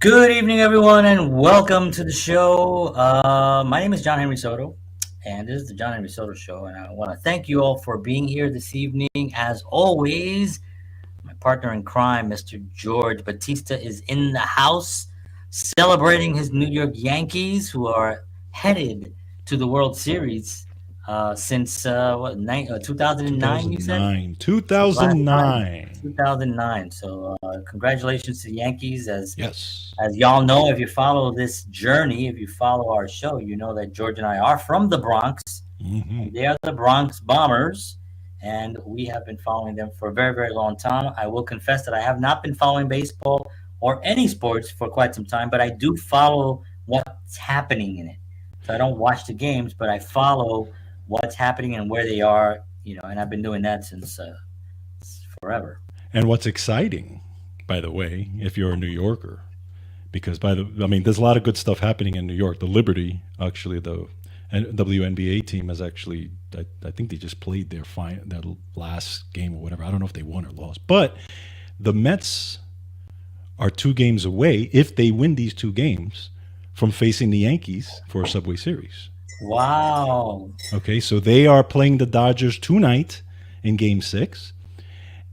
Good evening, everyone, and welcome to the show. My name is John Henry Soto, and this is the John Henry Soto Show. And I want to thank you all for being here this evening. As always, my partner in crime, Mr. George Batista, is in the house celebrating his New York Yankees, who are headed to the World Series since 2009, you said? 2009. Last time, 2009. 2009. So congratulations to the Yankees. Yes. As y'all know, if you follow this journey, if you follow our show, you know that George and I are from the Bronx. Hmm. And they are the Bronx Bombers, and we have been following them for a very, very long time. I will confess that I have not been following baseball or any sports for quite some time, but I do follow what's happening in it. So I don't watch the games, but I follow what's happening and where they are, and I've been doing that since forever. And what's exciting, by the way, if you're a New Yorker, because there's a lot of good stuff happening in New York. The Liberty, actually, the WNBA team has actually, I think they just played their last game or whatever. I don't know if they won or lost, but the Mets are 2 games away, if they win these 2 games, from facing the Yankees for a Subway Series. Wow. Okay, so they are playing the Dodgers tonight in Game 6,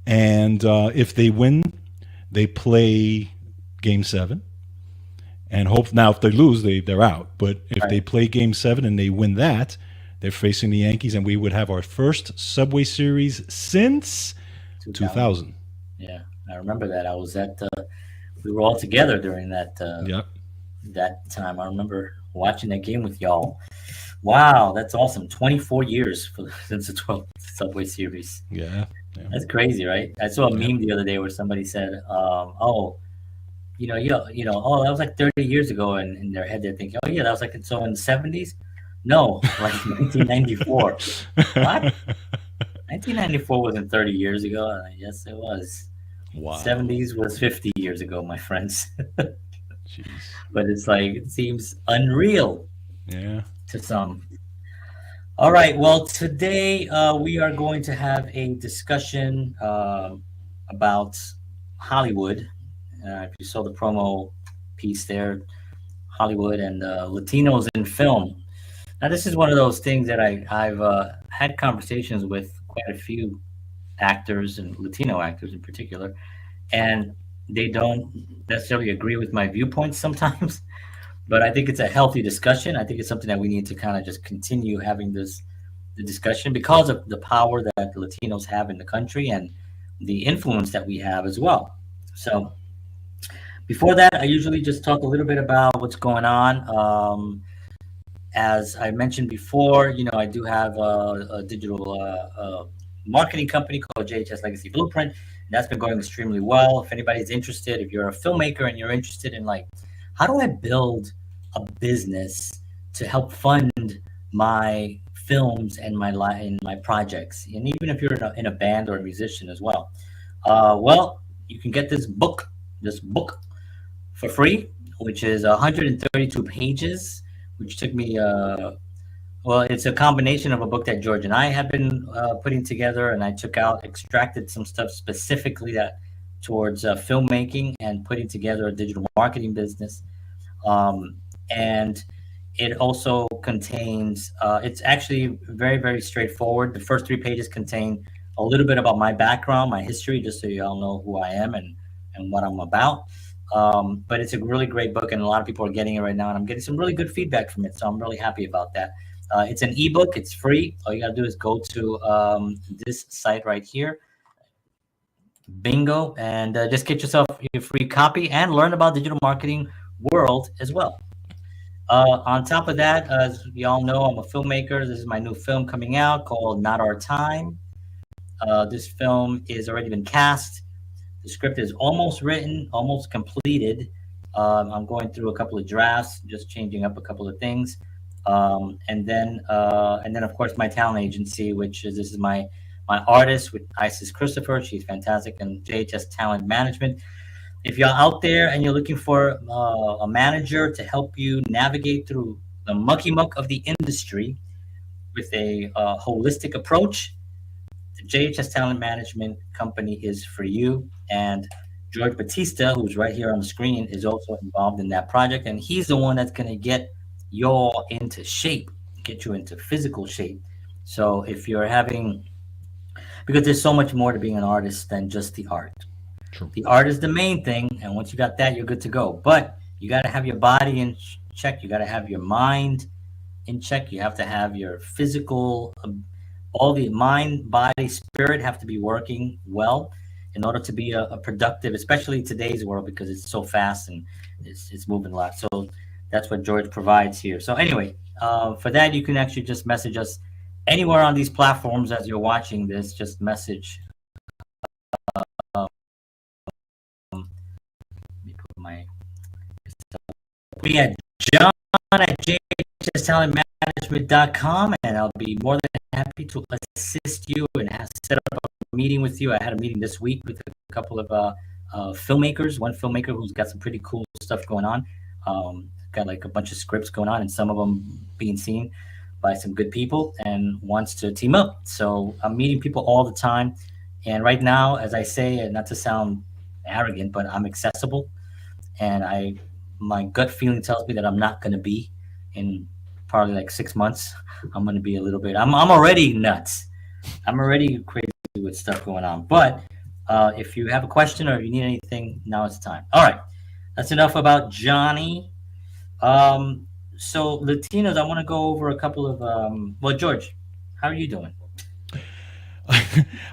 and if they win, they play Game 7, and hope now if they lose, they're out. But if they Right. play Game 7 and they win that, they're facing the Yankees, and we would have our first Subway Series since 2000. 2000. Yeah, I remember that. I was at we were all together during Yep. that time. I remember watching that game with y'all. Wow, that's awesome. 24 years since the 12th Subway Series. Yeah. Yeah. That's crazy, right? I saw a Yep. meme the other day where somebody said, "Oh, oh, that was like 30 years ago," and in their head they're thinking, "Oh yeah, that was like so in the 70s." No, like 1994. What? 1994 wasn't 30 years ago. Yes, it was. Wow. 70s was 50 years ago, my friends. Jeez. But it's like it seems unreal Yeah. to some. All right. Well, today we are going to have a discussion about Hollywood. If you saw the promo piece there, Hollywood and Latinos in film. Now, this is one of those things that I've had conversations with quite a few actors and Latino actors in particular, and they don't necessarily agree with my viewpoints sometimes. But I think it's a healthy discussion. I think it's something that we need to kind of just continue having the discussion because of the power that Latinos have in the country and the influence that we have as well. So before that, I usually just talk a little bit about what's going on. As I mentioned before, I do have a digital marketing company called JHS Legacy Blueprint. That's been going extremely well. If anybody's interested, if you're a filmmaker and you're interested in like, how do I build a business to help fund my films and my projects, and even if you're in a band or a musician as well, well, you can get this book for free, which is 132 pages, which took me well, it's a combination of a book that George and I have been putting together, and I extracted some stuff specifically that towards filmmaking and putting together a digital marketing business. And it also contains, it's actually very, very straightforward. The first 3 pages contain a little bit about my background, my history, just so you all know who I am and what I'm about. But it's a really great book, and a lot of people are getting it right now, and I'm getting some really good feedback from it. So I'm really happy about that. It's an ebook. It's free. All you gotta do is go to this site right here, Bingo, and just get yourself a free copy and learn about digital marketing world as well. On top of that, as y'all know, I'm a filmmaker. This is my new film coming out called Not Our Time. This film is already been cast. The script is almost written, almost completed. I'm going through a couple of drafts, just changing up a couple of things. And then of course my talent agency, which is this is my artist with Isis Christopher. She's fantastic, and JHS Talent Management. If you're out there and you're looking for a manager to help you navigate through the mucky muck of the industry with a holistic approach, the JHS Talent Management Company is for you. And George Batista, who's right here on the screen, is also involved in that project, and he's the one that's going to get you all into shape, get you into physical shape. So if you're having, because there's so much more to being an artist than just the art. True. The art is the main thing, and once you got that, you're good to go. But you got to have your body in check. You got to have your mind in check. You have to have your physical, all the mind, body, spirit have to be working well in order to be a productive, especially today's world because it's so fast and it's moving a lot. So that's what George provides here. So anyway, for that you can actually just message us anywhere on these platforms as you're watching this. Just message. Let me put my. We had John at jhstalentmanagement.com, and I'll be more than happy to assist you and set up a meeting with you. I had a meeting this week with a couple of filmmakers. One filmmaker who's got some pretty cool stuff going on. Got like a bunch of scripts going on, and some of them being seen by some good people, and wants to team up. So I'm meeting people all the time, and right now, as I say, and not to sound arrogant, but I'm accessible, and my gut feeling tells me that I'm not going to be in probably like 6 months. I'm going to be a little bit. I'm already nuts. I'm already crazy with stuff going on. But if you have a question or if you need anything, now is the time. All right, that's enough about Johnny. So Latinos, I want to go over a couple of. Well, George, how are you doing?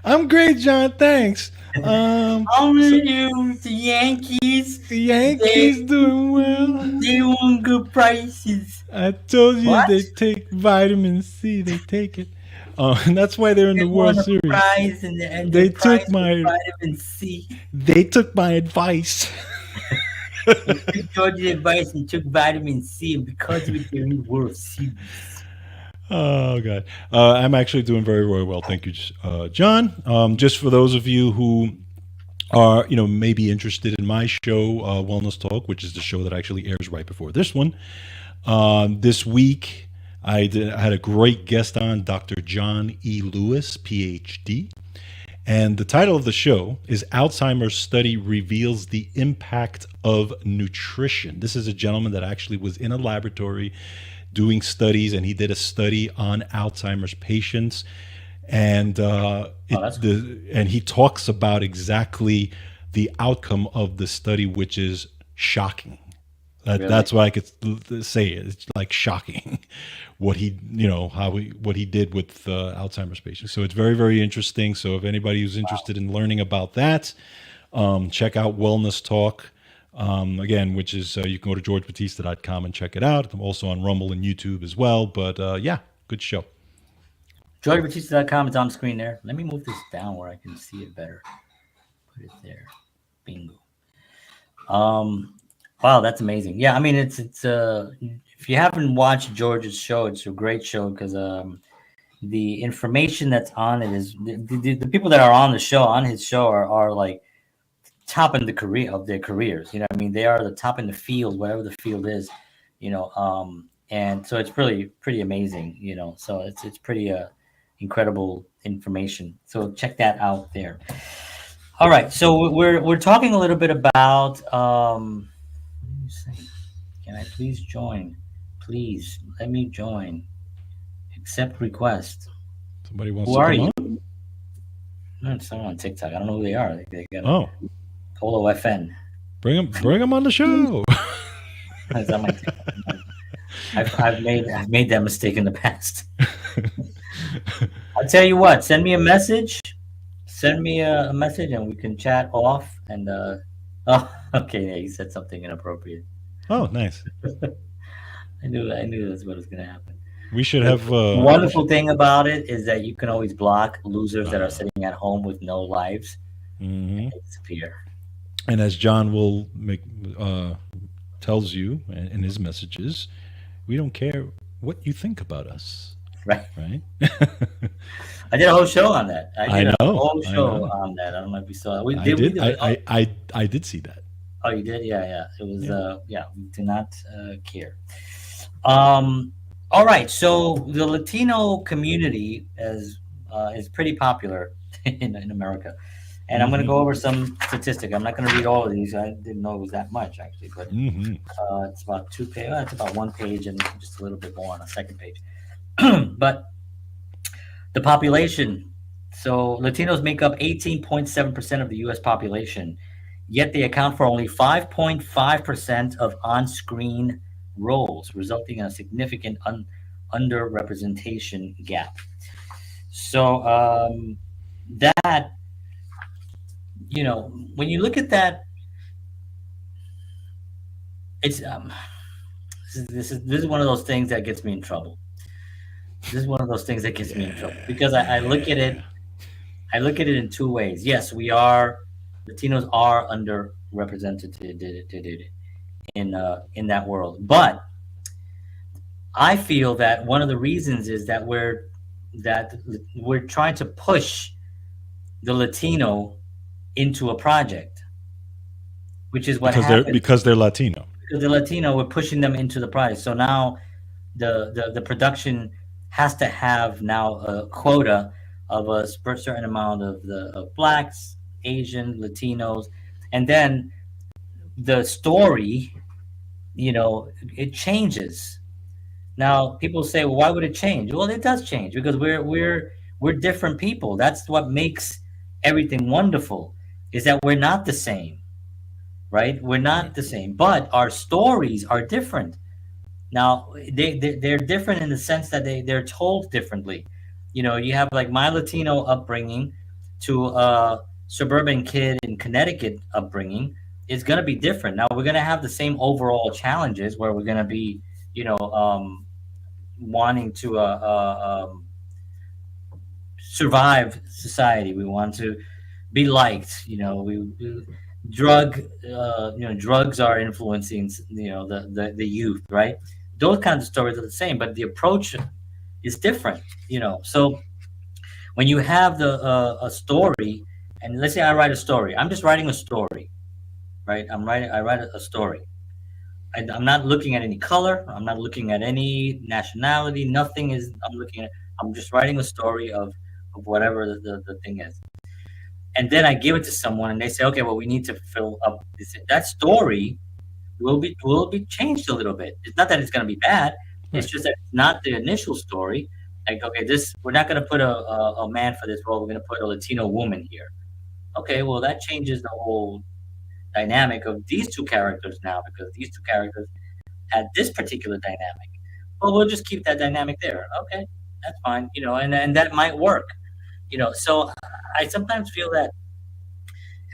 I'm great, John. Thanks. How are you? The Yankees. The Yankees doing well. They won good prices. I told you What? they take vitamin C. They take it. And that's why they're in They the won World a Series. prize, and They the prize took was my vitamin C. they took my advice. You took George's advice and took vitamin C, and because of it, they're in the World Series. Oh God, I'm actually doing very, very well. Thank you, John. Just for those of you who are, maybe interested in my show, Wellness Talk, which is the show that actually airs right before this one. This week, I had a great guest on, Dr. John E. Lewis, PhD. And the title of the show is Alzheimer's Study Reveals the Impact of Nutrition. This is a gentleman that actually was in a laboratory doing studies, and he did a study on Alzheimer's patients. And and he talks about exactly the outcome of the study, which is shocking. Really? That's what I could say. It's like shocking what what he did with Alzheimer's patients. So it's very, very interesting. So if anybody who's interested in learning about that, check out Wellness Talk. Again, which is you can go to georgebatista.com and check it out. I'm also on Rumble and YouTube as well. But yeah, good show. GeorgeBatista.com is on the screen there. Let me move this down where I can see it better. Put it there. Bingo. Wow, that's amazing. Yeah, I mean, it's if you haven't watched George's show, it's a great show because the information that's on it is the people that are on the show, on his show, are like top in the career of their careers. You know what I mean? They are the top in the field, whatever the field is, and so it's really pretty amazing, so it's pretty incredible information. So check that out there. All right. So we're talking a little bit about, let me see. Can I please join? Please let me join. Accept request. Somebody wants Who to are come you? on? No, someone on TikTok. I don't know who they are. They got Oh, Polo FN. bring him on the show. Is that my TikTok? I've made that mistake in the past. I'll tell you what. Send me a message. Send me a message, and we can chat off. And oh, okay. Yeah, he said something inappropriate. Oh, nice. I knew that's what was going to happen. We should have. The wonderful thing about it is that you can always block losers that are sitting at home with no lives. Mhm. And they disappear. And as John will tells you in his messages, we don't care what you think about us, Right. right? I did a whole show on that. I did a know, whole I show know. on that. I don't know if you saw it. I did. We do it. I did see that. Oh, you did? Yeah. It was. Yeah. We do not care. All right. So the Latino community is pretty popular in America, And I'm going to go over some statistics. I'm not going to read all of these. I didn't know it was that much actually, but it's about 2 page. It's about 1 page and just a little bit more on a second page. But the population. So Latinos make up 18.7% of the U.S. population, yet they account for only 5.5% of on-screen roles, resulting in a significant underrepresentation gap. So that, when you look at that, it's this is one of those things that gets me in trouble. This is one of those things that gets me in trouble because I look at it. I look at it in two ways. Yes, Latinos are underrepresented in that world, but I feel that one of the reasons is that we're trying to push the Latino into a project, which is what happens because they're Latino. Because the Latino, we're pushing them into the project. So now the production has to have now a quota of a certain amount of blacks, Asian, Latinos, and then the story, it changes. Now people say, well, why would it change? Well, it does change because we're different people. That's what makes everything wonderful, is that we're not the same, right? We're not the same, but our stories are different. Now they're different in the sense that they're told differently. You have like my Latino upbringing to a suburban kid in Connecticut upbringing is going to be different. Now we're going to have the same overall challenges where we're going to be, wanting to survive society. We want to be liked. Drugs are influencing, the youth, right? Those kinds of stories are the same, but the approach is different. So when you have a story, and let's say I write a story, I'm just writing a story, right? I write a story. I'm not looking at any color. I'm not looking at any nationality. Nothing is. I'm just writing a story of whatever the thing is, and then I give it to someone, and they say, okay, well, we need to fill up this. That story will be changed a little bit. It's not that it's going to be bad. It's just that it's not the initial story. Like, okay, we're not going to put a man for this role. We're going to put a Latino woman here. Okay, well, that changes the whole dynamic of these two characters now, because these two characters had this particular dynamic. Well, we'll just keep that dynamic there. Okay, that's fine. And that might work. So I sometimes feel that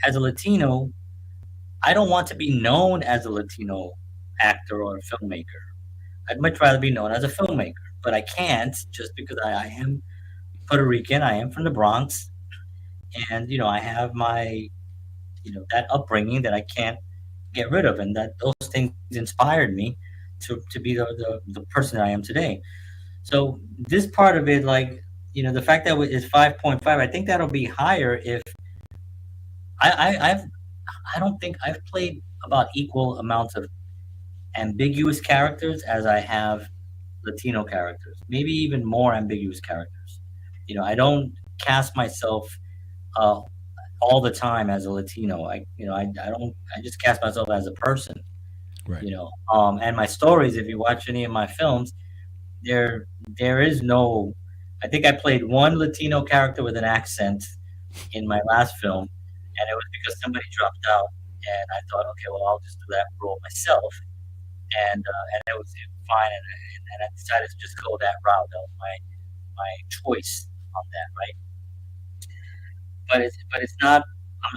as a Latino, I don't want to be known as a Latino actor or a filmmaker. I'd much rather be known as a filmmaker, but I can't, just because I am Puerto Rican. I am from the Bronx, and I have my that upbringing that I can't get rid of, and that those things inspired me to be the person that I am today. So this part of it, like, the fact that is 5.5, I think that'll be higher if I don't think I've played about equal amounts of ambiguous characters as I have Latino characters, maybe even more ambiguous characters. I don't cast myself all the time as a Latino. I don't. I just cast myself as a person. Right. And my stories. If you watch any of my films, there is no. I think I played one Latino character with an accent in my last film, and it was because somebody dropped out, and I thought, okay, well, I'll just do that role myself, and it was fine, and I decided to just go that route. That was my choice on that, right? But it's not.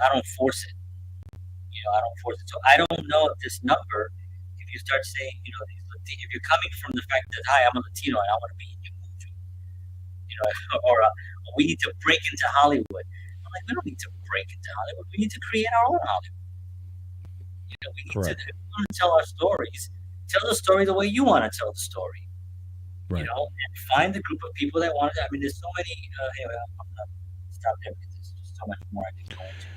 I don't force it. I don't force it. So I don't know if this number, if you start saying, if you're coming from the fact that, hi, I'm a Latino and I want to be in your movie, or we need to break into Hollywood. I'm like, we don't need to break into Hollywood. We need to create our own Hollywood. We need to, if we want to tell our stories, tell the story the way you want to tell the story. Right. And find the group of people that want it. I mean, there's so many. Anyway, I'm gonna stop there because there's just so much more I can go into.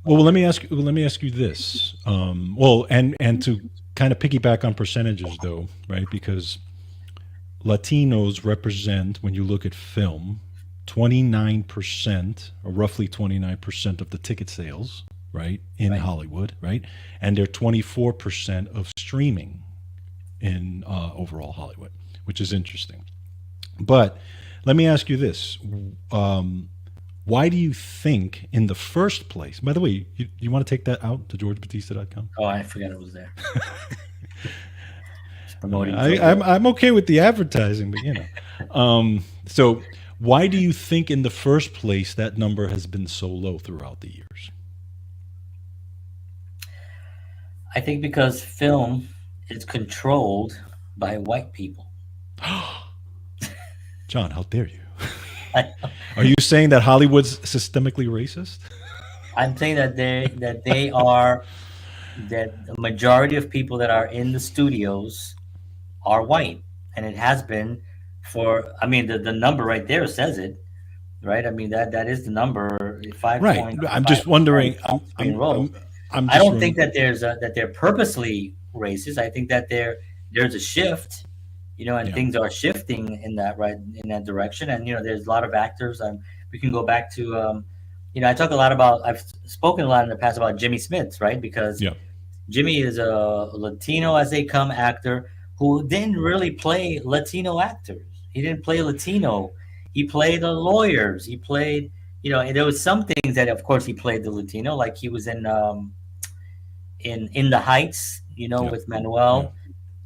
Well, let me ask you. Let me ask you this. And to kind of piggyback on percentages, though, right? Because Latinos represent, when you look at film, 29%, or roughly 29% of the ticket sales, right, in Right. Hollywood, right? And they're 24% of streaming in overall Hollywood, which is interesting. But let me ask you this. Um, why do you think, in the first place, by the way, you want to take that out to georgebatista.com? Oh, I forgot it was there. Just I mean, promoting Georgia. I'm okay with the advertising, but you know. So, why do you think, in the first place, that number has been so low throughout the years? I think because film is controlled by white people. John, how dare you? I, Are you saying that Hollywood's systemically racist? I'm saying that they are that the majority of people that are in the studios are white, and it has been for. I mean, the number right there says it, right? I mean that is the number five Right. point I'm five just wondering. percent screen roles. I'm I just. don't think that that they're purposely racist. I think that there's a shift, and Yeah. things are shifting in that in that direction. And there's a lot of actors. We can go back to, I talk a lot about. I've spoken a lot in the past about Jimmy Smits, right? Because Yeah. Jimmy is a Latino as they come actor who didn't really play Latino actors. He didn't play Latino. He played the lawyers. He played, and there was some things that, of course, he played the Latino, like he was in the Heights, Yeah. with Yeah. Manuel,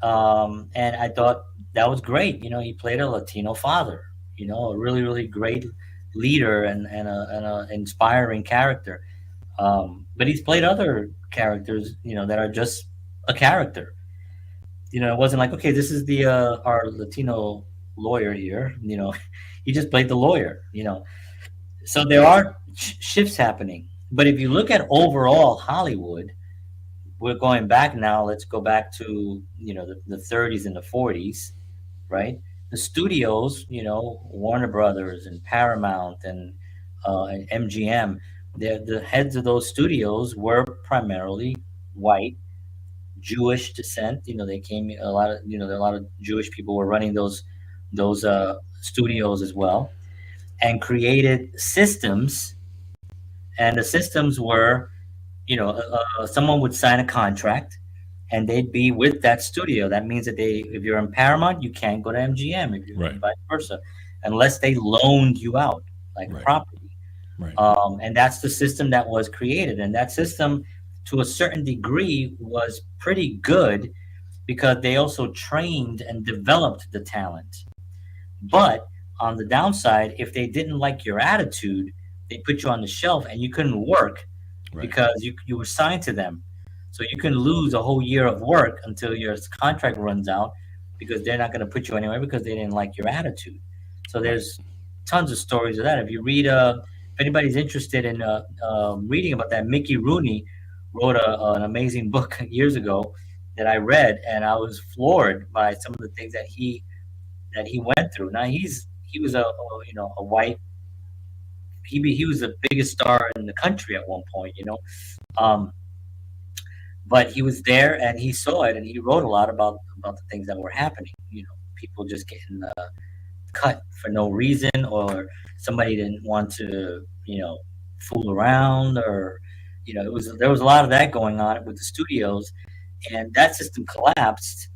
and I thought that was great. He played a Latino father. A really really great leader and a inspiring character. But he's played other characters, that are just a character. It wasn't like, okay, this is the our Latino lawyer here. He just played the lawyer. So there are shifts happening. But if you look at overall Hollywood, we're going back now. Let's go back to the 30s and the 40s, right? The studios, Warner Brothers and Paramount and MGM, the heads of those studios were primarily white, Jewish descent. They came a lot of a lot of Jewish people were running those studios as well, and created systems. And the systems were, someone would sign a contract and they'd be with that studio. That means that if you're in Paramount, you can't go to MGM, if you Right. and vice versa, unless they loaned you out like a Right. property. Right. And that's the system that was created. And that system, to a certain degree, was pretty good because they also trained and developed the talent. But on the downside, if they didn't like your attitude, they put you on the shelf and you couldn't work Right. because you were signed to them. So you can lose a whole year of work until your contract runs out because they're not going to put you anywhere because they didn't like your attitude. So Right. there's tons of stories of that. If you read, if anybody's interested in reading about that, Mickey Rooney wrote an amazing book years ago that I read, and I was floored by some of the things that he went through. Now he was a white. He was the biggest star in the country at one point, um, but he was there and he saw it and he wrote a lot about the things that were happening. People just getting cut for no reason, or somebody didn't want to fool around, or there was a lot of that going on with the studios, and that system collapsed.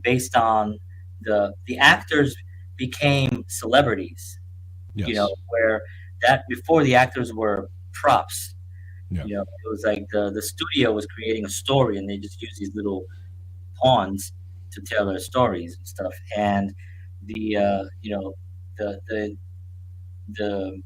Based on the actors became celebrities. Yes. Where that before the actors were props. Yeah. It was like the studio was creating a story, and they just used these little pawns to tell their stories and stuff. And the the the the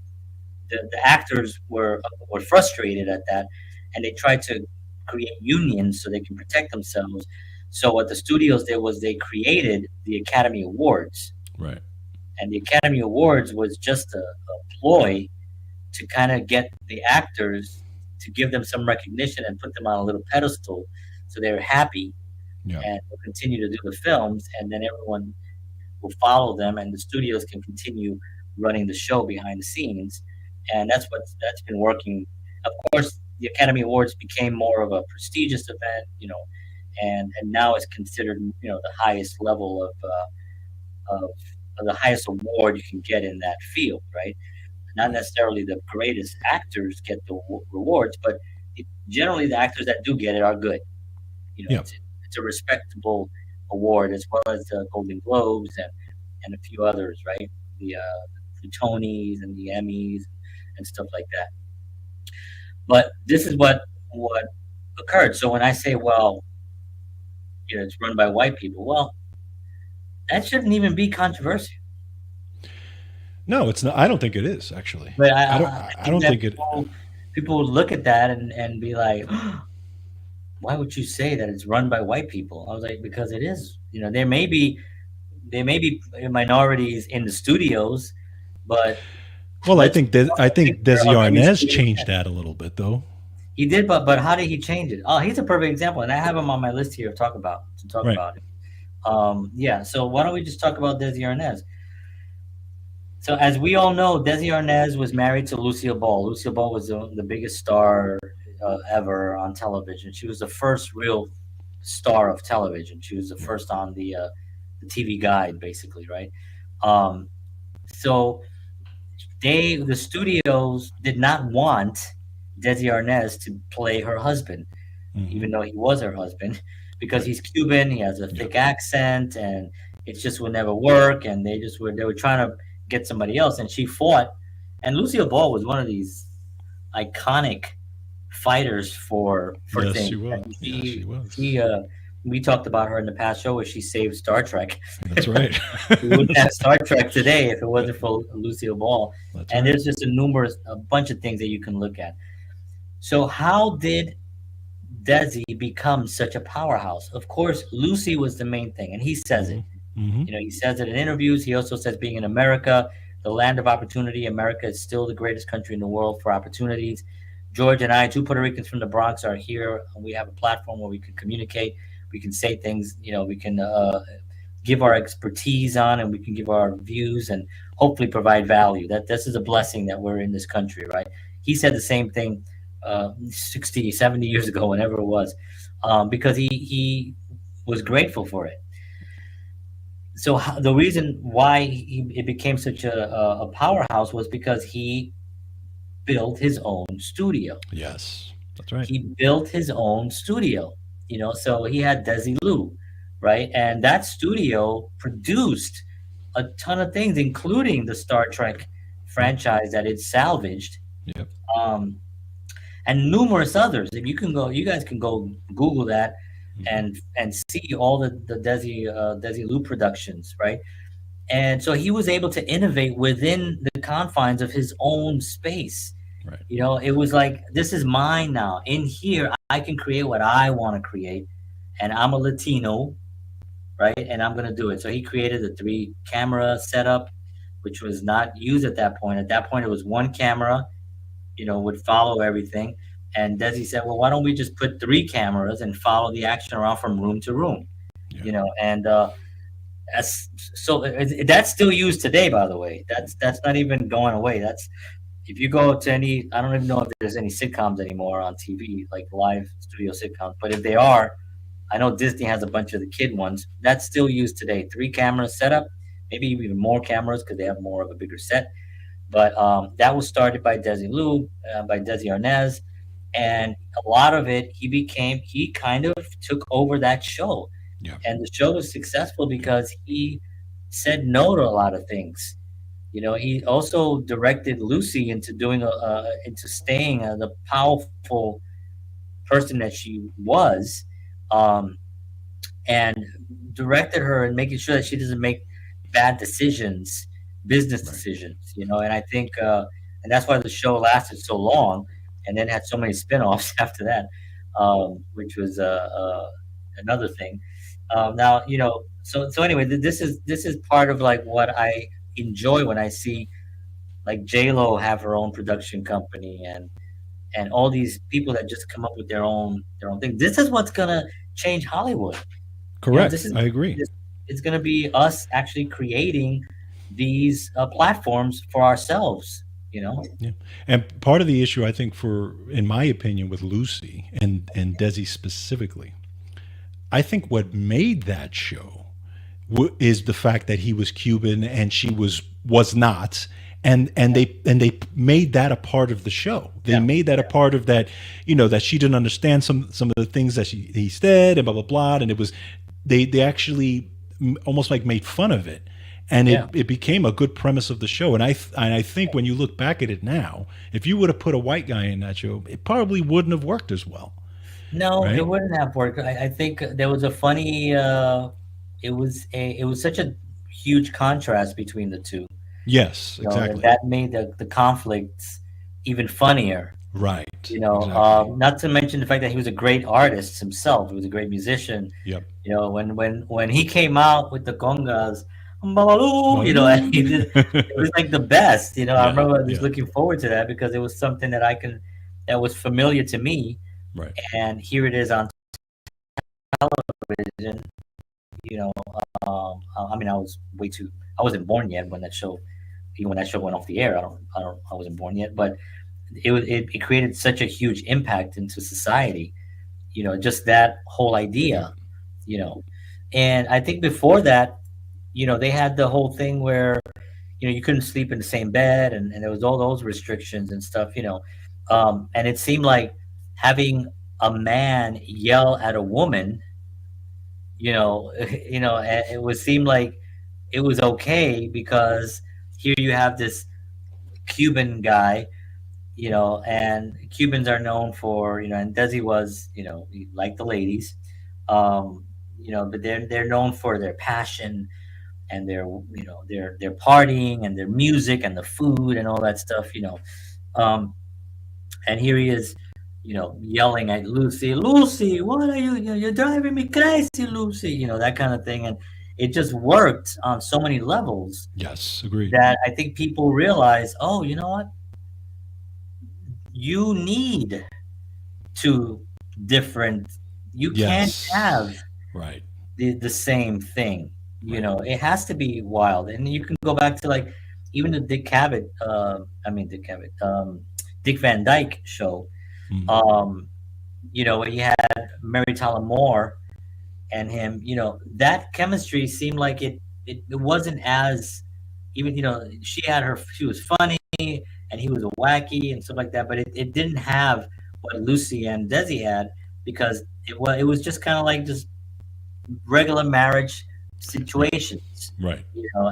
the actors were frustrated at that, and they tried to create unions so they can protect themselves. So what the studios did was they created the Academy Awards, Right. and the Academy Awards was just a ploy to kind of get the actors to give them some recognition and put them on a little pedestal so they're happy Yeah. and will continue to do the films, and then everyone will follow them and the studios can continue running the show behind the scenes. And that's been working. Of course, the Academy Awards became more of a prestigious event, and now it's considered the highest level of the highest award you can get in that field, right? Not necessarily the greatest actors get the rewards, but generally the actors that do get it are good. You know, Yeah. it's a respectable award, as well as the Golden Globes and a few others, right? The Tonys and the Emmys and stuff like that. But this is what occurred. So when I say, well, it's run by white people, well, that shouldn't even be controversial. No, it's not. I don't think it is actually. But I don't. I I think don't that think it. people would look at that and be like, why would you say that it's run by white people? I was like, because it is. There may be minorities in the studios, but Well, let's I a think picture Desi of any Arnaz studio. changed that a little bit though. He did, but how did he change it? Oh, he's a perfect example, and I have him on my list here to talk Right. about it. Yeah. So why don't we just talk about Desi Arnaz? So as we all know, Desi Arnaz was married to Lucille Ball. Lucille Ball was the biggest star ever on television. She was the first real star of television. She was the Yeah. first on the TV Guide, basically, right? Um, so the studios did not want Desi Arnaz to play her husband, Hmm. even though he was her husband, because Right. he's Cuban, he has a Yeah. thick accent, and it just would never work. And they were trying to get somebody else, and she fought. And Lucille Ball was one of these iconic fighters for Yes, she things. was. And Yes, she she was. we talked about her in the past show where she saved Star Trek. That's right. We wouldn't have Star Trek today if it wasn't for Lucille Ball. That's And right. there's just a bunch of things that you can look at. So how did Desi become such a powerhouse? Of course, Lucy was the main thing, and he says Hmm. it. Hmm. He says it in interviews. He also says, being in America, the land of opportunity, America is still the greatest country in the world for opportunities. George and I, two Puerto Ricans from the Bronx, are here. We have a platform where we can communicate. We can say things. We can give our expertise on, and we can give our views, and hopefully provide value. That this is a blessing that we're in this country, right? He said the same thing 60, 70 years ago, whenever it was, because he was grateful for it. So the reason why it became such a powerhouse was because he built his own studio. Yes, that's right. He built his own studio, so he had Desi Lu, right? And that studio produced a ton of things, including the Star Trek Yep. franchise that it salvaged, Yep. um, and numerous others. If you guys can go Google that Hmm. and see all the Desi Lu productions, right? And so he was able to innovate within the confines of his own space. Right. It was like, this is mine now. In here, I can create what I want to create, and I'm a Latino, right? And I'm gonna do it. So he created a three camera setup, which was not used at that point. At that point, it was one camera, would follow everything. And Desi said, well, why don't we just put three cameras and follow the action around from room to room? Yeah. And that's so that's still used today, by the way. That's not even going away. That's If you go to any, I don't even know if there's any sitcoms anymore on TV, like live studio sitcoms, but if they are, I know Disney has a bunch of the kid ones. That's still used today. Three camera setup, maybe even more cameras because they have more of a bigger set. But that was started by Desi Lu, by Desi Arnaz, and a lot of it, he kind of took over that show, Yeah. and the show was successful because he said no to a lot of things. He also directed Lucy into into staying the powerful person that she was, um, and directed her and making sure that she doesn't make bad decisions, business Right. decisions. And I think, and that's why the show lasted so long, and then had so many spin-offs after that, which was another thing. Now, so anyway, this is part of like what I enjoy when I see like J Lo have her own production company, and all these people that just come up with their own thing. This is what's gonna change Hollywood. This Correct. is I agree. this, it's gonna be us actually creating these platforms for ourselves. Yeah. And part of the issue, I think, in my opinion, with Lucy and Desi specifically, I think what made that show is the fact that he was Cuban and she was not, and they made that a part of the show. They Yeah. made that a part of that, that she didn't understand some of the things that he said and blah blah blah, and it was they actually almost like made fun of it, and Yeah. it became a good premise of the show. And I think when you look back at it now, if you would have put a white guy in that show, it probably wouldn't have worked as well, No, it right? wouldn't have worked. I think there was a funny. It was such a huge contrast between the two. Yes, And exactly. that made the conflicts even funnier. Right, exactly. Not to mention the fact that he was a great artist himself. He was a great musician. Yep. When he came out with the congas, Babalu, and he Malou. did, it was like the best. I Yeah, remember just yeah, looking forward to that because it was something that was familiar to me, right. and here it is on television. You know, I mean, I wasn't born yet when that show, even when that show went off the air. I wasn't born yet, but it created such a huge impact into society. Just that whole Yep. idea. You know, and I think before that, they had the whole thing where you couldn't sleep in the same bed, and there was all those restrictions and stuff. And it seemed like having a man yell at a woman, it would seem like it was okay because here you have this Cuban guy, and Cubans are known for, and Desi was, he liked the ladies, but they're known for their passion and their partying and their music and the food and all that stuff, um, and here he is, yelling at Lucy, Lucy, what are you? You're driving me crazy, Lucy. That kind of thing, and it just worked on so many levels Yes, agreed. that I think people realize, oh, you know what? You need two different. You can't have Yes. Right. the same thing. Right. It has to be wild, and you can go back to like even the Dick Cavett. I mean Dick Cavett. Dick Van Dyke show. Mm. Um, where you had Mary Tyler Moore and him. That chemistry seemed like it wasn't as even she was funny and he was a wacky and stuff like that, but it didn't have what Lucy and Desi had because it was just kind of like just regular marriage situations, Right.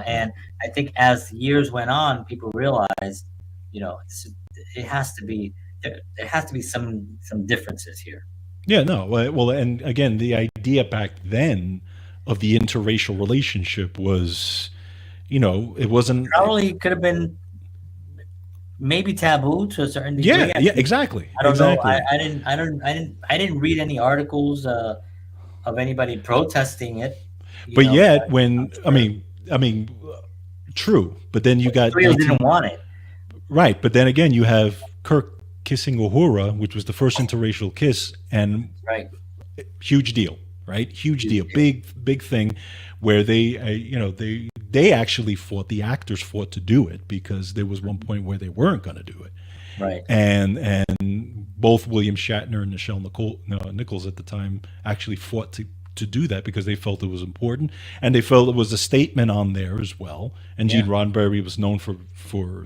and I think as years went on, people realized, it has to be there has to be some differences here. Yeah. No. Well, and again, the idea back then of the interracial relationship was, it wasn't. Probably could have been maybe taboo to a certain degree. Yeah. Yeah. Exactly. I don't know. Exactly. I didn't read any articles of anybody protesting it. But yet, I'm when sure I mean, true. But then you got Israel didn't 19. want it. Right. But then again, you have Kirk kissing Uhura, which was the first interracial kiss, and Right. huge deal, right? Huge Huge deal, deal. big thing, where they actually fought. The actors fought to do it because there was one point where they weren't going to do it, Right. and both William Shatner and Nichols at the time actually fought to do that because they felt it was important and they felt it was a statement on there as well. And Gene Yeah. Roddenberry was known for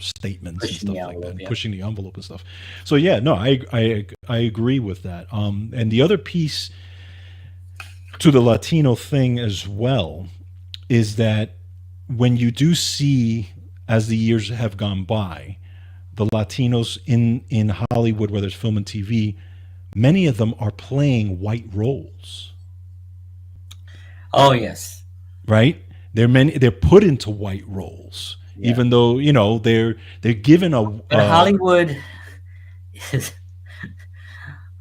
statements and Pushing the stuff like that, envelope. and Yeah. pushing the envelope and stuff. So yeah, no, I agree with that. And the other piece to the Latino thing as well is that when you do see, as the years have gone by, the Latinos in Hollywood, whether it's film and TV, many of them are playing white roles, Oh yes. right? They're put into white roles, Yeah. even though they're given a But is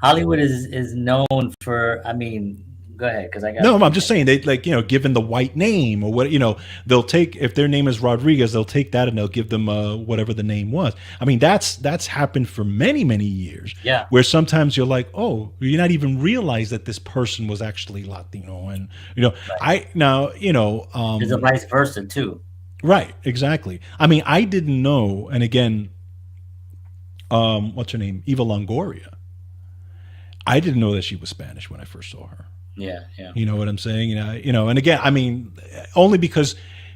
Hollywood is known for. I mean, go ahead because I got a no, I'm few just things. saying they like given the white name or what they'll take if their name is Rodriguez, they'll take that and they'll give them whatever the name was. I mean that's happened for many years. Yeah. Where sometimes you're like, oh, you're not even realize that this person was actually Latino, and Right. I now There's a vice versa too. right, exactly. I mean I didn't know, and again, what's her name, Eva Longoria. I didn't know that she was Spanish when I first saw her. Yeah, yeah. You know what I'm saying? And again, I mean, only because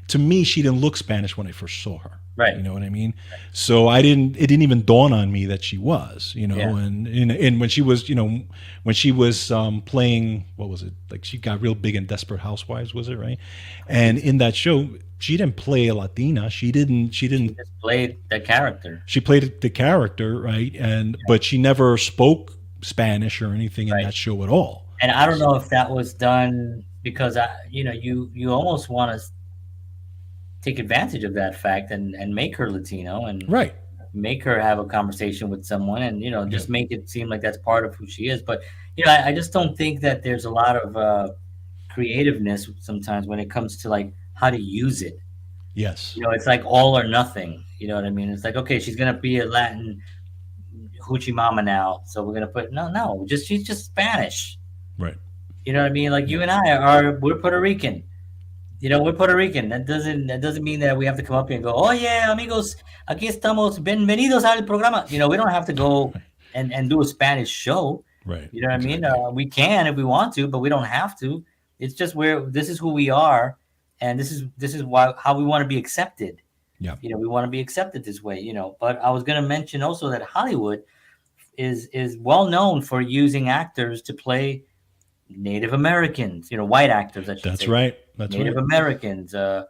to me she didn't look Spanish when I first saw her. Right. You know what I mean? So I didn't. It didn't even dawn on me that she was. Yeah. And when she was, when she was playing, what was it? Like she got real big in Desperate Housewives, was it right? I think And in that show, she didn't play a Latina. She didn't. She she didn't. just played the character. She played the character, right? But she never spoke Spanish or anything in Right. that show at all. And I don't So, know if that was done because you almost want to take advantage of that fact and make her Latino and right. make her have a conversation with someone and Yeah. just make it seem like that's part of who she is. But I just don't think that there's a lot of creativeness sometimes when it comes to like how to use it. Yes. It's like all or nothing. You know what I mean? It's like, okay, she's gonna be a Latin hoochie mama now, so we're gonna put no, just she's just Spanish. Right. You know what I mean? Like you Yeah. and I we're Puerto Rican. We're Puerto Rican. That doesn't mean that we have to come up here and go, oh yeah, amigos, aquí estamos, bienvenidos al programa. We don't have to go and do a Spanish show. Right. You know what I mean? Exactly. We can if we want to, but we don't have to. It's just where this is who we are, and this is why how we want to be accepted. Yeah. We want to be accepted this way. But I was going to mention also that Hollywood is well known for using actors to play Native Americans. White actors, I should That's say. right. That's Native right. Americans, a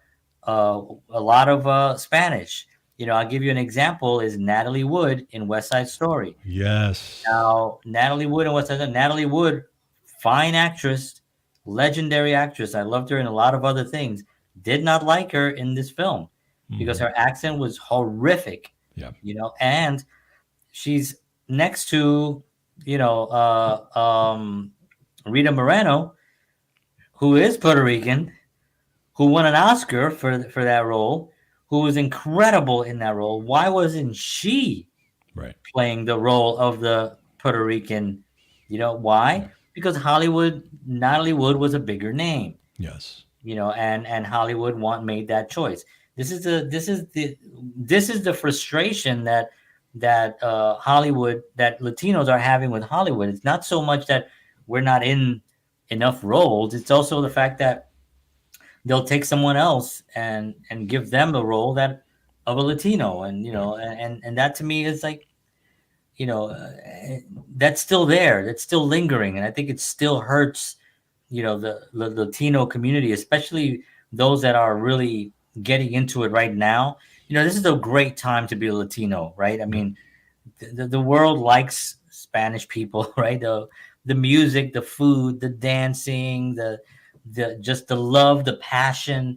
lot of Spanish. I'll give you an example is Natalie Wood in West Side Story. Yes. Now, Natalie Wood and West Side Story, Natalie Wood, fine actress, legendary actress. I loved her in a lot of other things. Did not like her in this film because Hmm. her accent was horrific, Yeah. and she's next to, you know, Rita Moreno, who is Puerto Rican, who won an Oscar for that role, who was incredible in that role. Why wasn't she Right. playing the role of the Puerto Rican? Yeah. Why? Because Natalie Wood was a bigger name. Yes. And Hollywood made that choice. This is the frustration that Hollywood that Latinos are having with Hollywood. It's not so much that we're not in enough roles. It's also the fact that they'll take someone else and give them the role that of a Latino, and Right. that to me is like, you know uh, that's still there, that's still lingering, and I think it still hurts, the Latino community, especially those that are really getting into it right now. This is a great time to be a Latino, right? I Yeah. mean, the world likes Spanish people, right? The music, the food, the dancing, the just the love, the passion,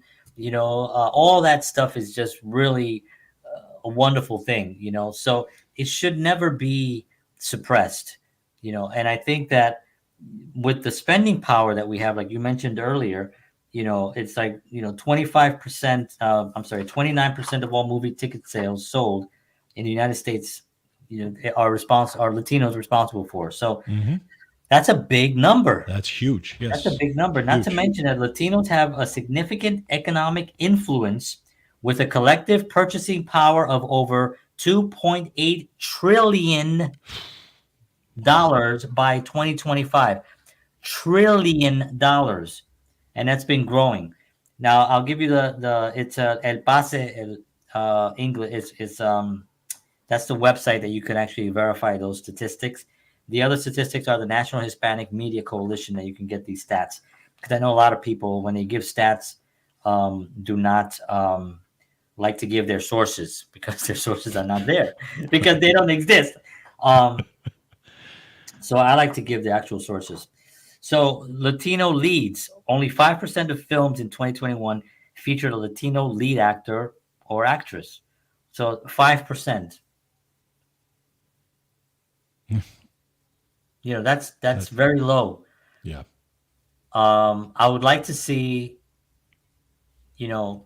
all that stuff is just really a wonderful thing, So it should never be suppressed, And I think that with the spending power that we have, like you mentioned earlier, it's like 25%. I'm sorry, 29% of all movie ticket sales sold in the United States, are Latinos responsible for. So Hmm. that's a big number. That's huge. That's a Yes. big number. Not to Huge. mention that Latinos have a significant economic influence with a collective purchasing power of over $2.8 trillion by 2025. $1 trillion, and that's been growing. Now I'll give you the it's El Pase English is that's the website that you can actually verify those statistics. The other statistics are the National Hispanic Media Coalition that you can get these stats, because I know a lot of people when they give stats do not like to give their sources because their sources are not there because they don't exist. Um, so I like to give the actual sources. So Latino leads, only 5% of films in 2021 featured a Latino lead actor or actress. So 5%. That's That's very low. yeah. I would like to see, you know,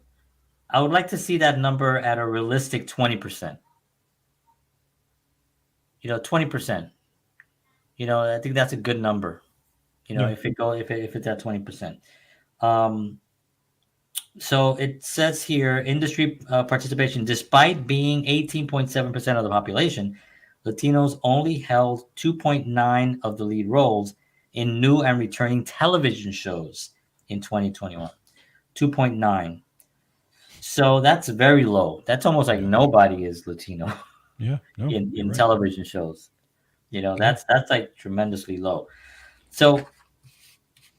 I would like to see that number at a realistic 20%. 20%. I think that's a good number. Yeah. If it's at 20%. Um, so it says here industry participation, despite being 18.7% of the population, Latinos only held 2.9 of the lead roles in new and returning television shows in 2021. 2.9. So that's very low. That's almost like Yeah. nobody is Latino Yeah. No, you're in right. television shows. Yeah. That's like tremendously low. So,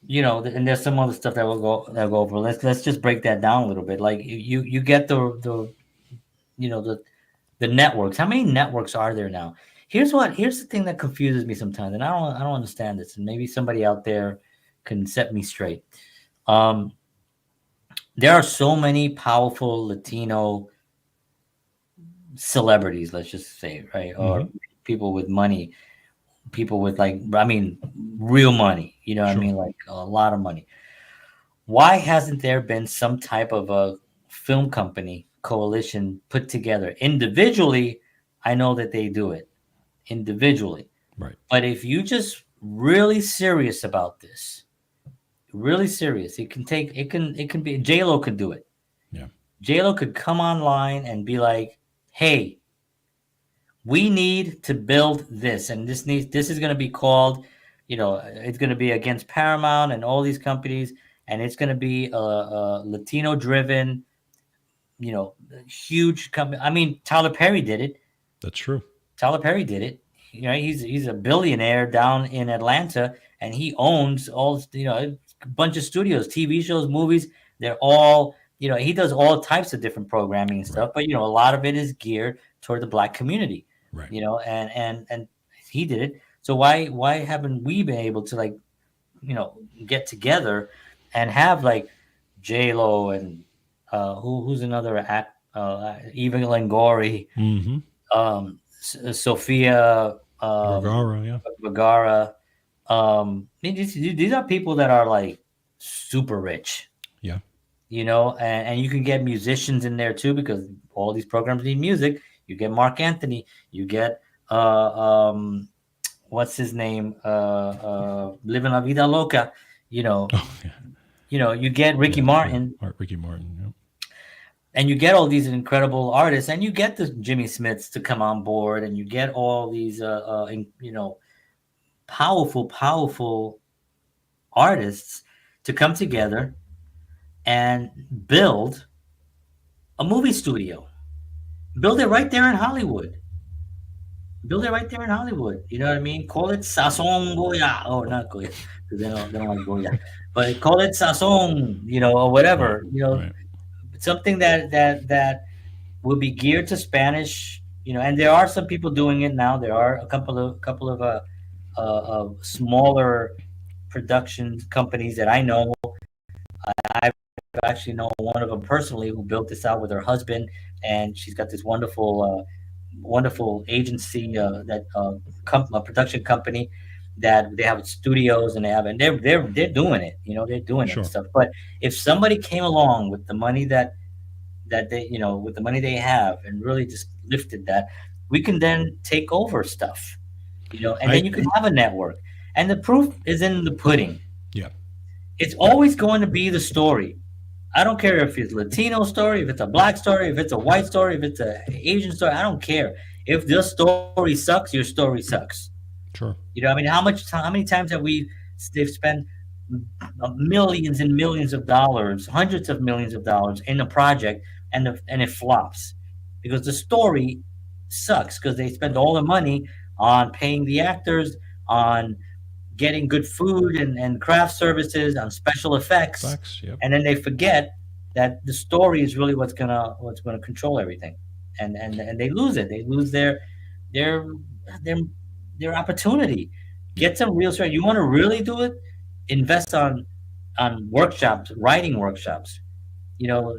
and there's some other stuff that we'll go over. Let's just break that down a little bit. Like you get the you know the networks. How many networks are there now? Here's the thing that confuses me sometimes, and I don't understand this, and maybe somebody out there can set me straight. Um, there are so many powerful Latino celebrities, let's just say, right, or Hmm. people with money, people with like, I mean, real money. You know what I Sure. mean, like a lot of money. Why hasn't there been some type of a film company coalition put together individually? I know that they do it individually. Right. But if you just really serious about this, really serious, it can be J Lo could do it. Yeah. J Lo could come online and be like, "Hey, we need to build this, and this is going to be called, it's going to be against Paramount and all these companies, and it's going to be a Latino driven, you know, huge company. I mean, Tyler Perry did it. That's true. Tyler Perry did it. He's a billionaire down in Atlanta, and he owns all a bunch of studios, TV shows, movies. They're all he does all types of different programming and Right. stuff, but a lot of it is geared toward the black community. Right. And he did it. So why haven't we been able to like get together and have like J Lo and who's another act Eva Longoria, Hmm. Sophia Vergara. Yeah. Vergara. These are people that are like super rich, Yeah. and you can get musicians in there too because all these programs need music. You get Mark Anthony, you get what's his name, Living La Vida Loca, you know, Oh, yeah. you get Ricky Yeah. Yeah. Martin, Ricky Martin. Yeah. and you get all these incredible artists, and you get the Jimmy Smiths to come on board, and you get all these powerful artists to come together and build a movie studio. Build it right there in Hollywood. Build it right there in Hollywood. You know what I mean? Call it Sazon Goya. Oh, not Goya, because they don't like Goya. But call it Sazon, or Right. whatever. Right. Something that will be geared to Spanish. And there are some people doing it now. There are a couple of smaller production companies that I know. I actually know one of them personally who built this out with her husband, and she's got this wonderful agency a production company that they have studios and they're doing it. They're doing it and Sure. stuff. But if somebody came along with the money that they with the money they have and really just lifted that, we can then take over stuff. And then I. you can have a network. And the proof is in the pudding. Yeah. It's always going to be the story. I don't care if it's a Latino story, if it's a black story, if it's a white story, if it's an Asian story. I don't care. If the story sucks, your story sucks. Sure. I mean, how many times they've spent millions and millions of dollars, hundreds of millions of dollars in a project, and it flops because the story sucks because they spend all the money on paying the actors, on getting good food and craft services, on special effects, Facts. Yep. and then they forget that the story is really what's gonna control everything, and they lose it. They lose their their their opportunity. Yeah. Get some real story. You want to really do it? Invest on workshops, writing workshops.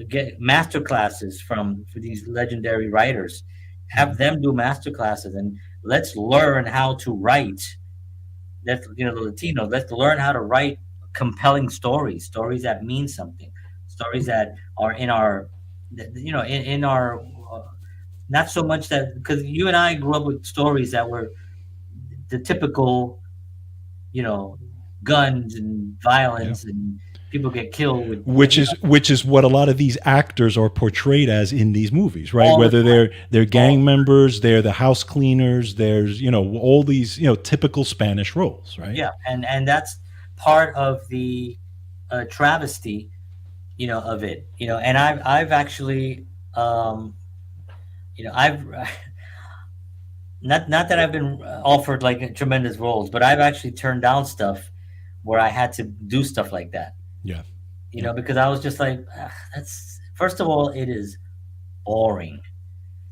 Get master classes for these legendary writers. Have Hmm. them do master classes, and let's learn how to write. The Latino. Let's learn how to write compelling stories that mean something, stories that are in our, in our, not so much that because you and I grew up with stories that were the typical, you know, guns and Yeah. violence and people get killed with, which you is know, which is what a lot of these actors are portrayed as in these movies, right? all the Whether time. they're All gang members, they're the house cleaners, there's all these typical Spanish roles, right? yeah, and that's part of the travesty, of it, and I've actually, um, I've not that I've been offered like tremendous roles, but I've actually turned down stuff where I had to do stuff like that, Yeah. Yep. because I was just like, "Ugh, that's first of all, it is boring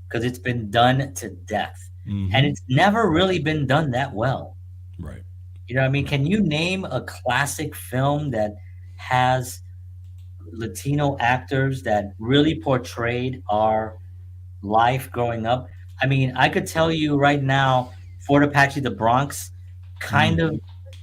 because it's been done to death, and Mm-hmm. it's never really been done that well. Right. You know what I mean? Right. Can you name a classic film that has Latino actors that really portrayed our life growing up? I mean, I could tell you right now, Fort Apache, the Bronx, kind Mm. of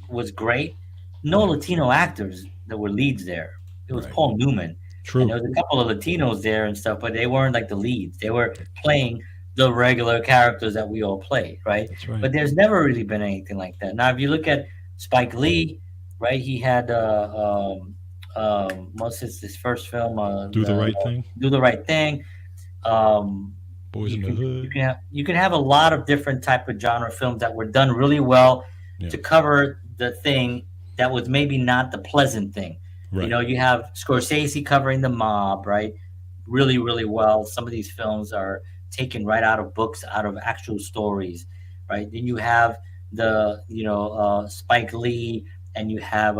was great. No Yeah. Latino actors that were leads there. It was Right. Paul Newman, and there True. was a couple of Latinos there and stuff, but they weren't like the leads. They were playing the regular characters that we all play, right? That's right. But there's never really been anything like that. Now, if you look at Spike Lee, right? He had what's his first film? Do the right thing. Do the Right Thing. Um, Boys you in the can you Hood. can have you can have a lot of different type of genre films that were done really well Yeah. to cover the thing that was maybe not the pleasant thing. Right. You have Scorsese covering the mob, right? Really, really well. Some of these films are taken right out of books, out of actual stories, right? Then you have the Spike Lee, and you have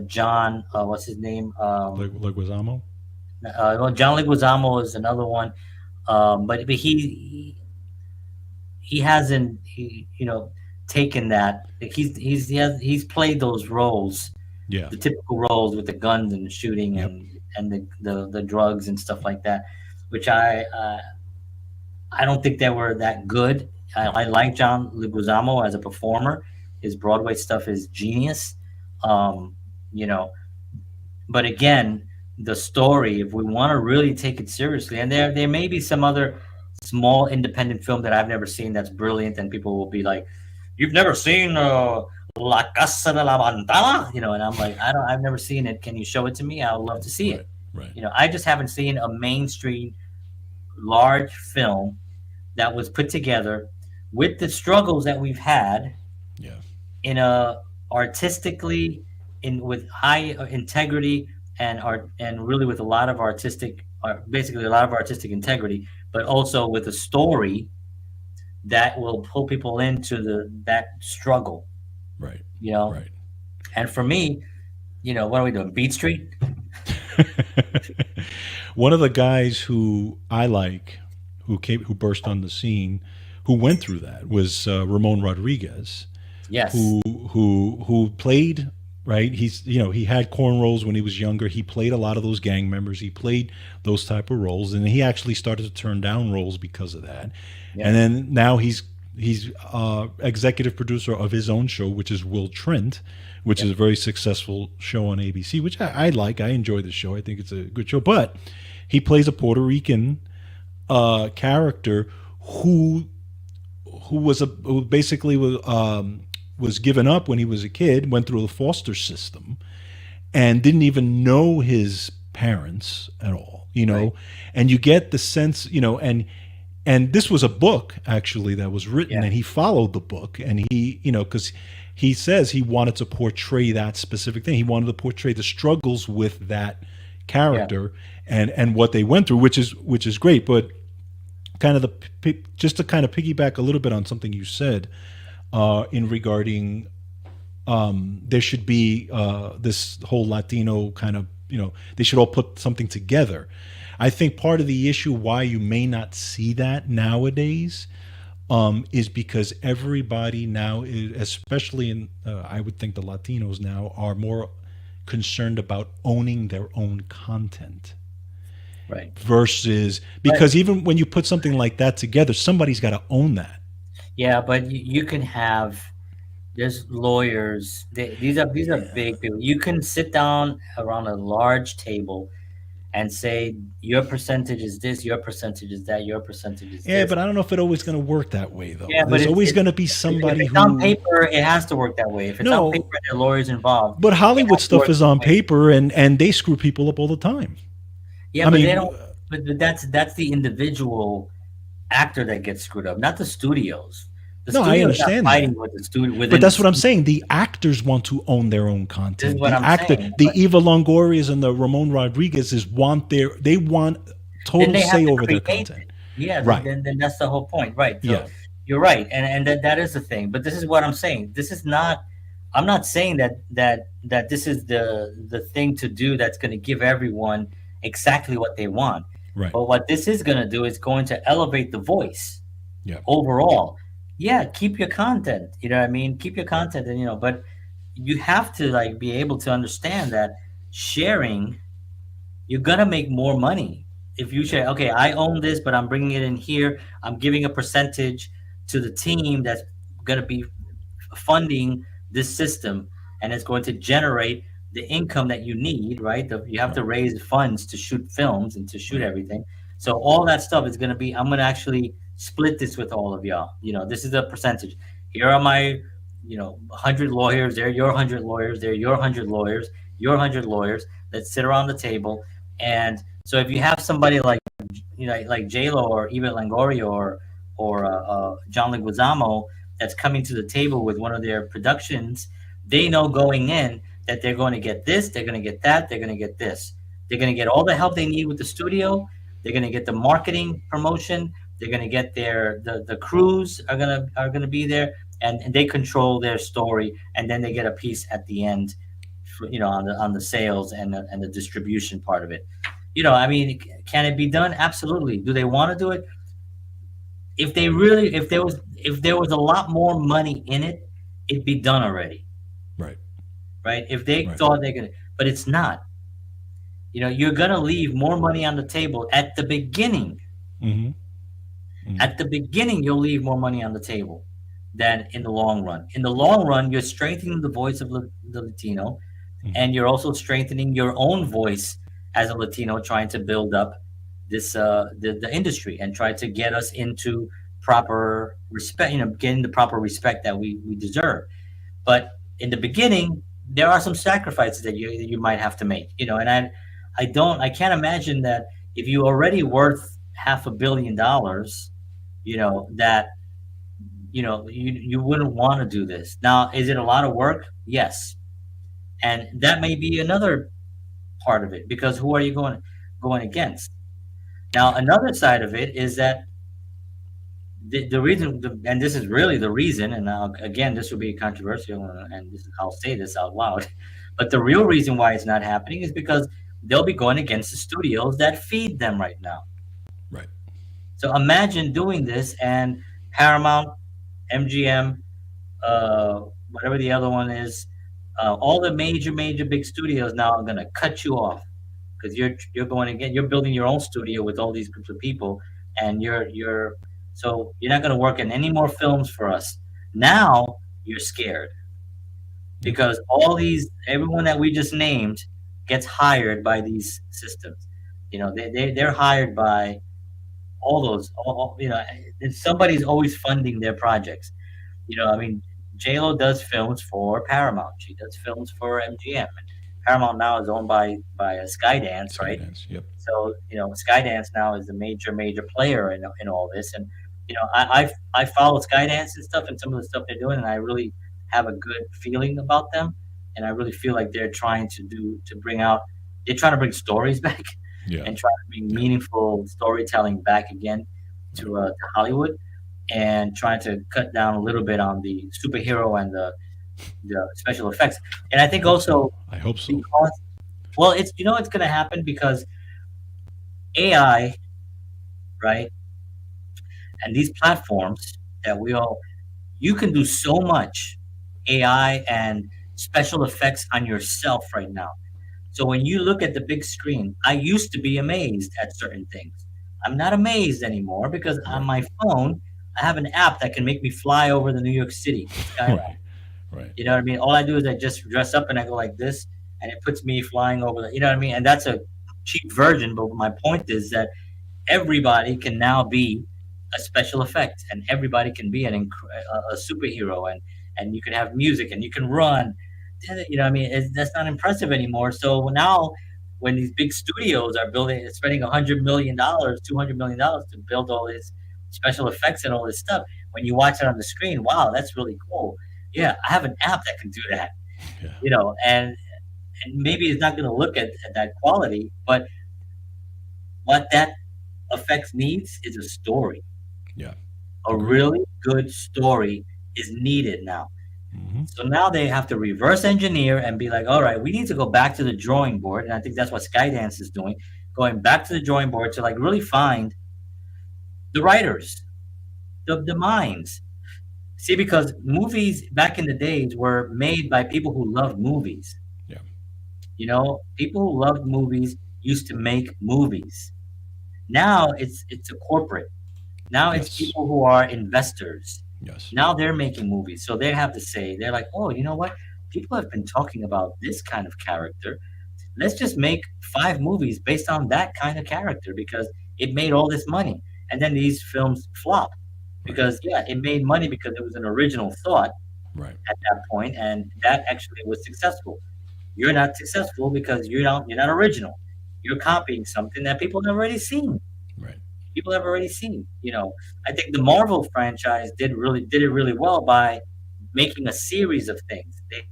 John, what's his name? Like Wazamo. Well, John Leguizamo is another one, but he hasn't taken that. He's played those roles, Yeah. the typical roles with the guns and the shooting Yep. and the drugs and stuff like that, which I don't think they were that good. Right. I like John Leguizamo as a performer. His Broadway stuff is genius. Um, you know, but again, the story, if we want to really take it seriously, and there may be some other small independent film that I've never seen that's brilliant, and people will be like, "You've never seen La Casa de la Bandana," and I'm like, I've never seen it. Can you show it to me? I would love to see Right. it. Right. I just haven't seen a mainstream large film that was put together with the struggles that we've had Yeah. in a artistically, in with high integrity and art, and really with a lot of artistic, basically a lot of artistic integrity, but also with a story that will pull people into that struggle, Right. you know. Right. And for me, what are we doing? Beat Street? One of the guys who I like, who burst on the scene, who went through that was Ramon Rodriguez, Yes. who played right. He had cornrows when he was younger. He played a lot of those gang members. He played those type of roles, and he actually started to turn down roles because of that. Yeah. And then now he's executive producer of his own show, which is Will Trent, which Yeah. is a very successful show on ABC, which I like. I enjoy the show. I think it's a good show. But he plays a Puerto Rican character who who basically was given up when he was a kid, went through the foster system, and didn't even know his parents at all. Right. And you get the sense, and this was a book actually that was written, Yeah. and he followed the book, and because he says he wanted to portray that specific thing. He wanted to portray the struggles with that character and what they went through, which is great. But kind of just to kind of piggyback a little bit on something you said in regarding there should be this whole Latino kind of, they should all put something together. I think part of the issue why you may not see that nowadays is because everybody now, especially in, I would think the Latinos now are more concerned about owning their own content Right. versus, because even when you put something like that together, somebody's got to own that. Yeah, but you can have, there's lawyers. These are big people. You can sit down around a large table and say your percentage is this, your percentage is that, your percentage is Yeah, this. but I don't know if it's always going to work that way, though. Yeah, but There's always going to be if somebody it's on who paper, it has to work that way. If it's on paper no, and there are lawyers involved, but it Hollywood has to stuff work is that on way. paper, and they screw people up all the time. Yeah, I but they mean, don't. But that's the individual actor that gets screwed up, not the studios. The no, I studio's not understand fighting that. with the studio But within the that's what I'm studio. saying. The actors want to own their own This is content. what The I'm actor, saying. the But Eva Longorias and the Ramon Rodriguez's they want then total they have say to over their create content. it. Yeah, Right. then that's the whole point, right? So Yeah. you're right, and that is the thing. But this is what I'm saying. This is not. I'm not saying that this is the thing to do that's going to give everyone exactly what they want. Right. But what this is going to do is going to elevate the voice Yeah. overall. Yeah, keep your content. You know what I mean? Keep your content, and but you have to like be able to understand that sharing, you're gonna make more money if you Yeah. share. Okay, I own this, but I'm bringing it in here. I'm giving a percentage to the team that's gonna be funding this system, and it's going to generate the income that you need, right? You have Right. to raise funds to shoot films and to shoot Right. everything. So all that stuff is going to be, I'm going to actually split this with all of y'all. This is a percentage. Here are my, 100 lawyers. They're your 100 lawyers. They're your 100 lawyers. Your 100 lawyers. Let's sit around the table. And so if you have somebody like, like J Lo or Eva Longoria or John Leguizamo that's coming to the table with one of their productions, they know going in that they're going to get this, they're going to get that, they're going to get this. They're going to get all the help they need with the studio. They're going to get the marketing promotion. They're going to get the crews are going to be there, and they control their story, and then they get a piece at the end, on the sales and the distribution part of it. I mean, can it be done? Absolutely. Do they want to do it? If there was a lot more money in it, it'd be done already, Right. right? If they Right. thought they're gonna, but it's not. You're gonna leave more money on the table at the beginning. Mm-hmm. Mm-hmm. At the beginning, you'll leave more money on the table than in the long run. In the long run, you're strengthening the voice of the Latino, Mm-hmm. and you're also strengthening your own voice as a Latino, trying to build up the industry and try to get us into proper respect. Getting the proper respect that we deserve. But in the beginning, there are some sacrifices that you might have to make. And I can't imagine that if you already worth $500 million, that you wouldn't want to do this. Now, is it a lot of work? Yes, and that may be another part of it, because who are you going against? Now, Yeah. another side of it is that the reason, and this is really the reason, and now again, this will be controversial, and I'll say this out loud, but the real reason why it's not happening is because they'll be going against the studios that feed them right now. Right. So imagine doing this, and Paramount, MGM, uh, whatever the other one is, all the major big studios now are going to cut you off, because you're going again. You're building your own studio with all these groups of people, and you're not going to work in any more films for us. Now you're scared Okay. because everyone that we just named gets hired by these systems. They're hired by all those. And somebody's always funding their projects. I mean, JLo does films for Paramount. She does films for MGM. And Paramount now is owned by Skydance, right? Skydance. Yep. So Skydance now is a major player in all this. And I follow Skydance and stuff, and some of the stuff they're doing, and I really have a good feeling about them. And I really feel like they're trying to bring stories back, Yeah. and trying to bring Yeah. meaningful storytelling back again Right. to Hollywood, and trying to cut down a little bit on the superhero and the special effects. And I I think hope so. also I hope so. because, well, it's going to happen because AI, right, and these platforms that you can do so much AI and special effects on yourself right now. So when you look at the big screen, I used to be amazed at certain things. I'm not amazed anymore because on Right. my phone, I have an app that can make me fly over the New York City skyline. Right. Right. You know what I mean? All I do is I just dress up and I go like this, and it puts me flying over the. You know what I mean? And cheap version. But my point is that everybody can now be a special effect, and everybody can be a superhero, and you can have music, and you can run. I mean, that's not impressive anymore. So now, when these big studios are spending $100 million, $200 million to build all these special effects and all this stuff, when you watch it on the screen, wow, that's really cool. Yeah, I have an app that can do that. Yeah. And maybe it's not going to look at that quality, but what that effects needs is a story. Yeah. A Agreed. really good story is needed now. Hmm. So now they have to reverse engineer and be like, all right, we need to go back to the drawing board. And I think that's what Skydance is doing, going back to the drawing board to like really find the writers, the minds. See, because movies back in the days were made by people who loved movies. Yeah. People who loved movies used to make movies. Now it's a corporate. Now it's Yes. people who are investors. Yes. Now they're making movies. So they have to say, they're like, oh, you know what? People have been talking about this kind of character. Let's just make 5 movies based on that kind of character because it made all this money. And then these films flop Right. because, yeah, it made money because it was an original thought Right. at that point, and that actually was successful. You're not successful because you're not original. You're copying something that people have already seen. Right. People have already seen. I think the Marvel franchise did it really well by making a series of things. They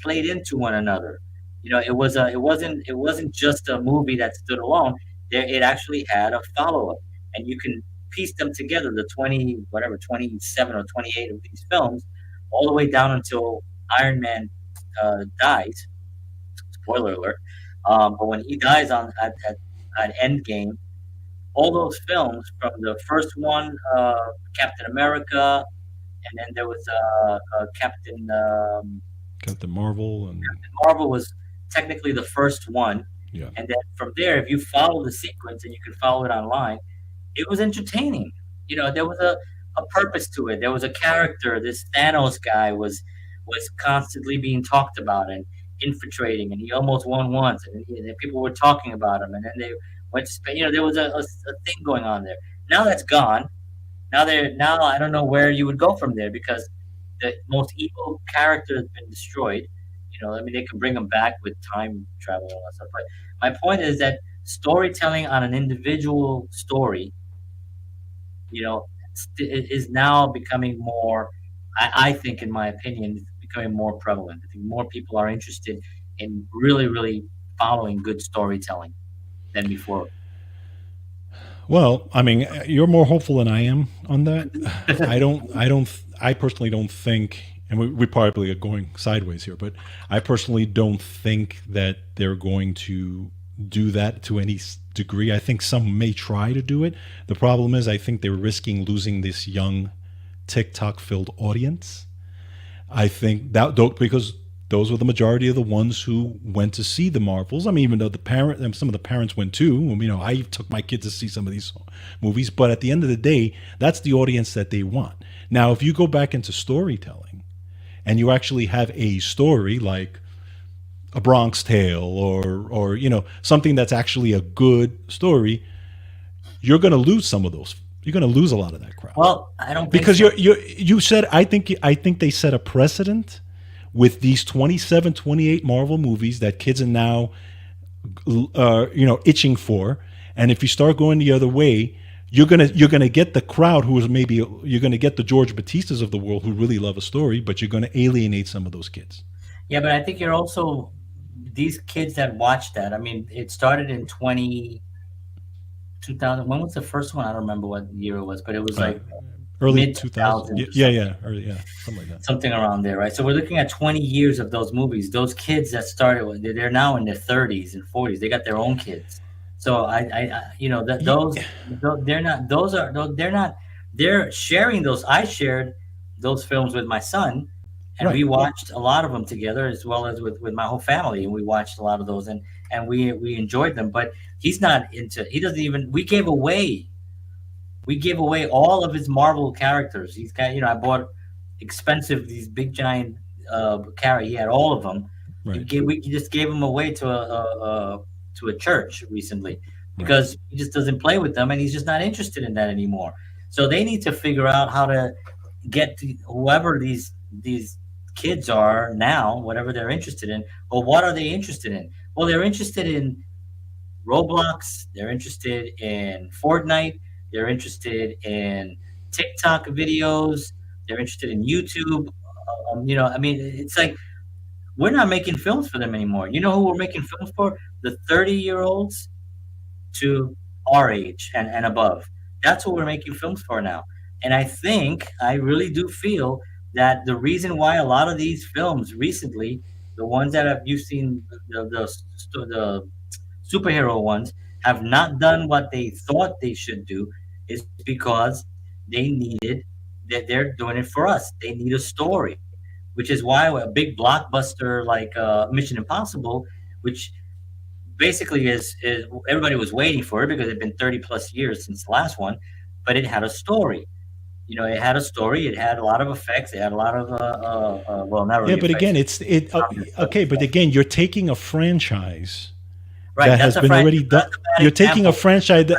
played into one another. It wasn't just a movie that stood alone. It actually had a follow up, and you can piece them together. The 27 or 28 of these films, all the way down until Iron Man dies. Spoiler alert. But when he dies at Endgame, all those films from the first one, Captain America, and then there was Captain Captain Marvel and Marvel was technically the first one, yeah. and then from there, if you follow the sequence and you can follow it online, it was entertaining. There was a purpose to it. There was a character. This Thanos guy was constantly being talked about and infiltrating, and he almost won once, and people were talking about him, and then they went to Spain. There was a thing going on there. Now that's gone. Now I don't know where you would go from there because the most evil character has been destroyed. I mean, they can bring them back with time travel and all that stuff. But my point is that storytelling on an individual story, is now becoming more. I think, in my opinion, it's becoming more prevalent. I think more people are interested in really, really following good storytelling than before. Well, I mean, you're more hopeful than I am on that. I personally don't think, and we probably are going sideways here, but I personally don't think that they're going to do that to any degree. I think some may try to do it. The problem is, I think they're risking losing this young TikTok filled audience. I think that because those were the majority of the ones who went to see the Marvels. I mean, even though some of the parents went too. I took my kids to see some of these movies, but at the end of the day, that's the audience that they want. Now, if you go back into storytelling, and you actually have a story like a Bronx Tale or something that's actually a good story, you're going to lose some of those. You're going to lose a lot of that crowd. Well, I don't think Because so. you said I think they set a precedent with these 27, 28 Marvel movies that kids are now itching for, and if you start going the other way, you're gonna get the crowd who is maybe you're gonna get the George Batistas of the world who really love a story, but you're gonna alienate some of those kids. Yeah, but I think you're also these kids that watch that. I mean, it started in 2000. When was the first one? I don't remember what year it was, but it was Uh, like Early mid 2000, 2000s or yeah, something. yeah, early, yeah, something like that. Something around there, right? So we're looking at 20 years of those movies. Those kids that started, they're now in their 30s and 40s. They got their own kids. So that Ye- they're not. They're not. They're sharing those. I shared those films with my son, and we Right. watched a lot of them together, as well as with my whole family, and we watched a lot of those, and we enjoyed them. But he's not into. He doesn't even. We gave away all of his Marvel characters. He's got, I bought expensive these big giant He had all of them. Right. We just gave them away to a church recently Right. because he just doesn't play with them and he's just not interested in that anymore. So they need to figure out how to get to whoever these kids are now, whatever they're interested in. Well, what are they interested in? Well, they're interested in Roblox. They're interested in Fortnite. They're interested in TikTok videos. They're interested in YouTube. I mean, it's like we're not making films for them anymore. You know who we're making films for? The 30-year-olds to our age and above. That's what we're making films for now. And I really do feel that the reason why a lot of these films recently, the ones that have you've seen the superhero ones have not done what they thought they should do is because they needed that they're doing it for us. They need a story, which is why a big blockbuster like Mission Impossible, which basically is everybody was waiting for it because it'd been 30 plus years since the last one, but it had a story. It had a story. It had a lot of effects. It had a lot of well, not Yeah, really but again, effects. it's it. Okay, but again, you're taking a franchise Right. that has been already done. That's a bad You're taking a example. franchise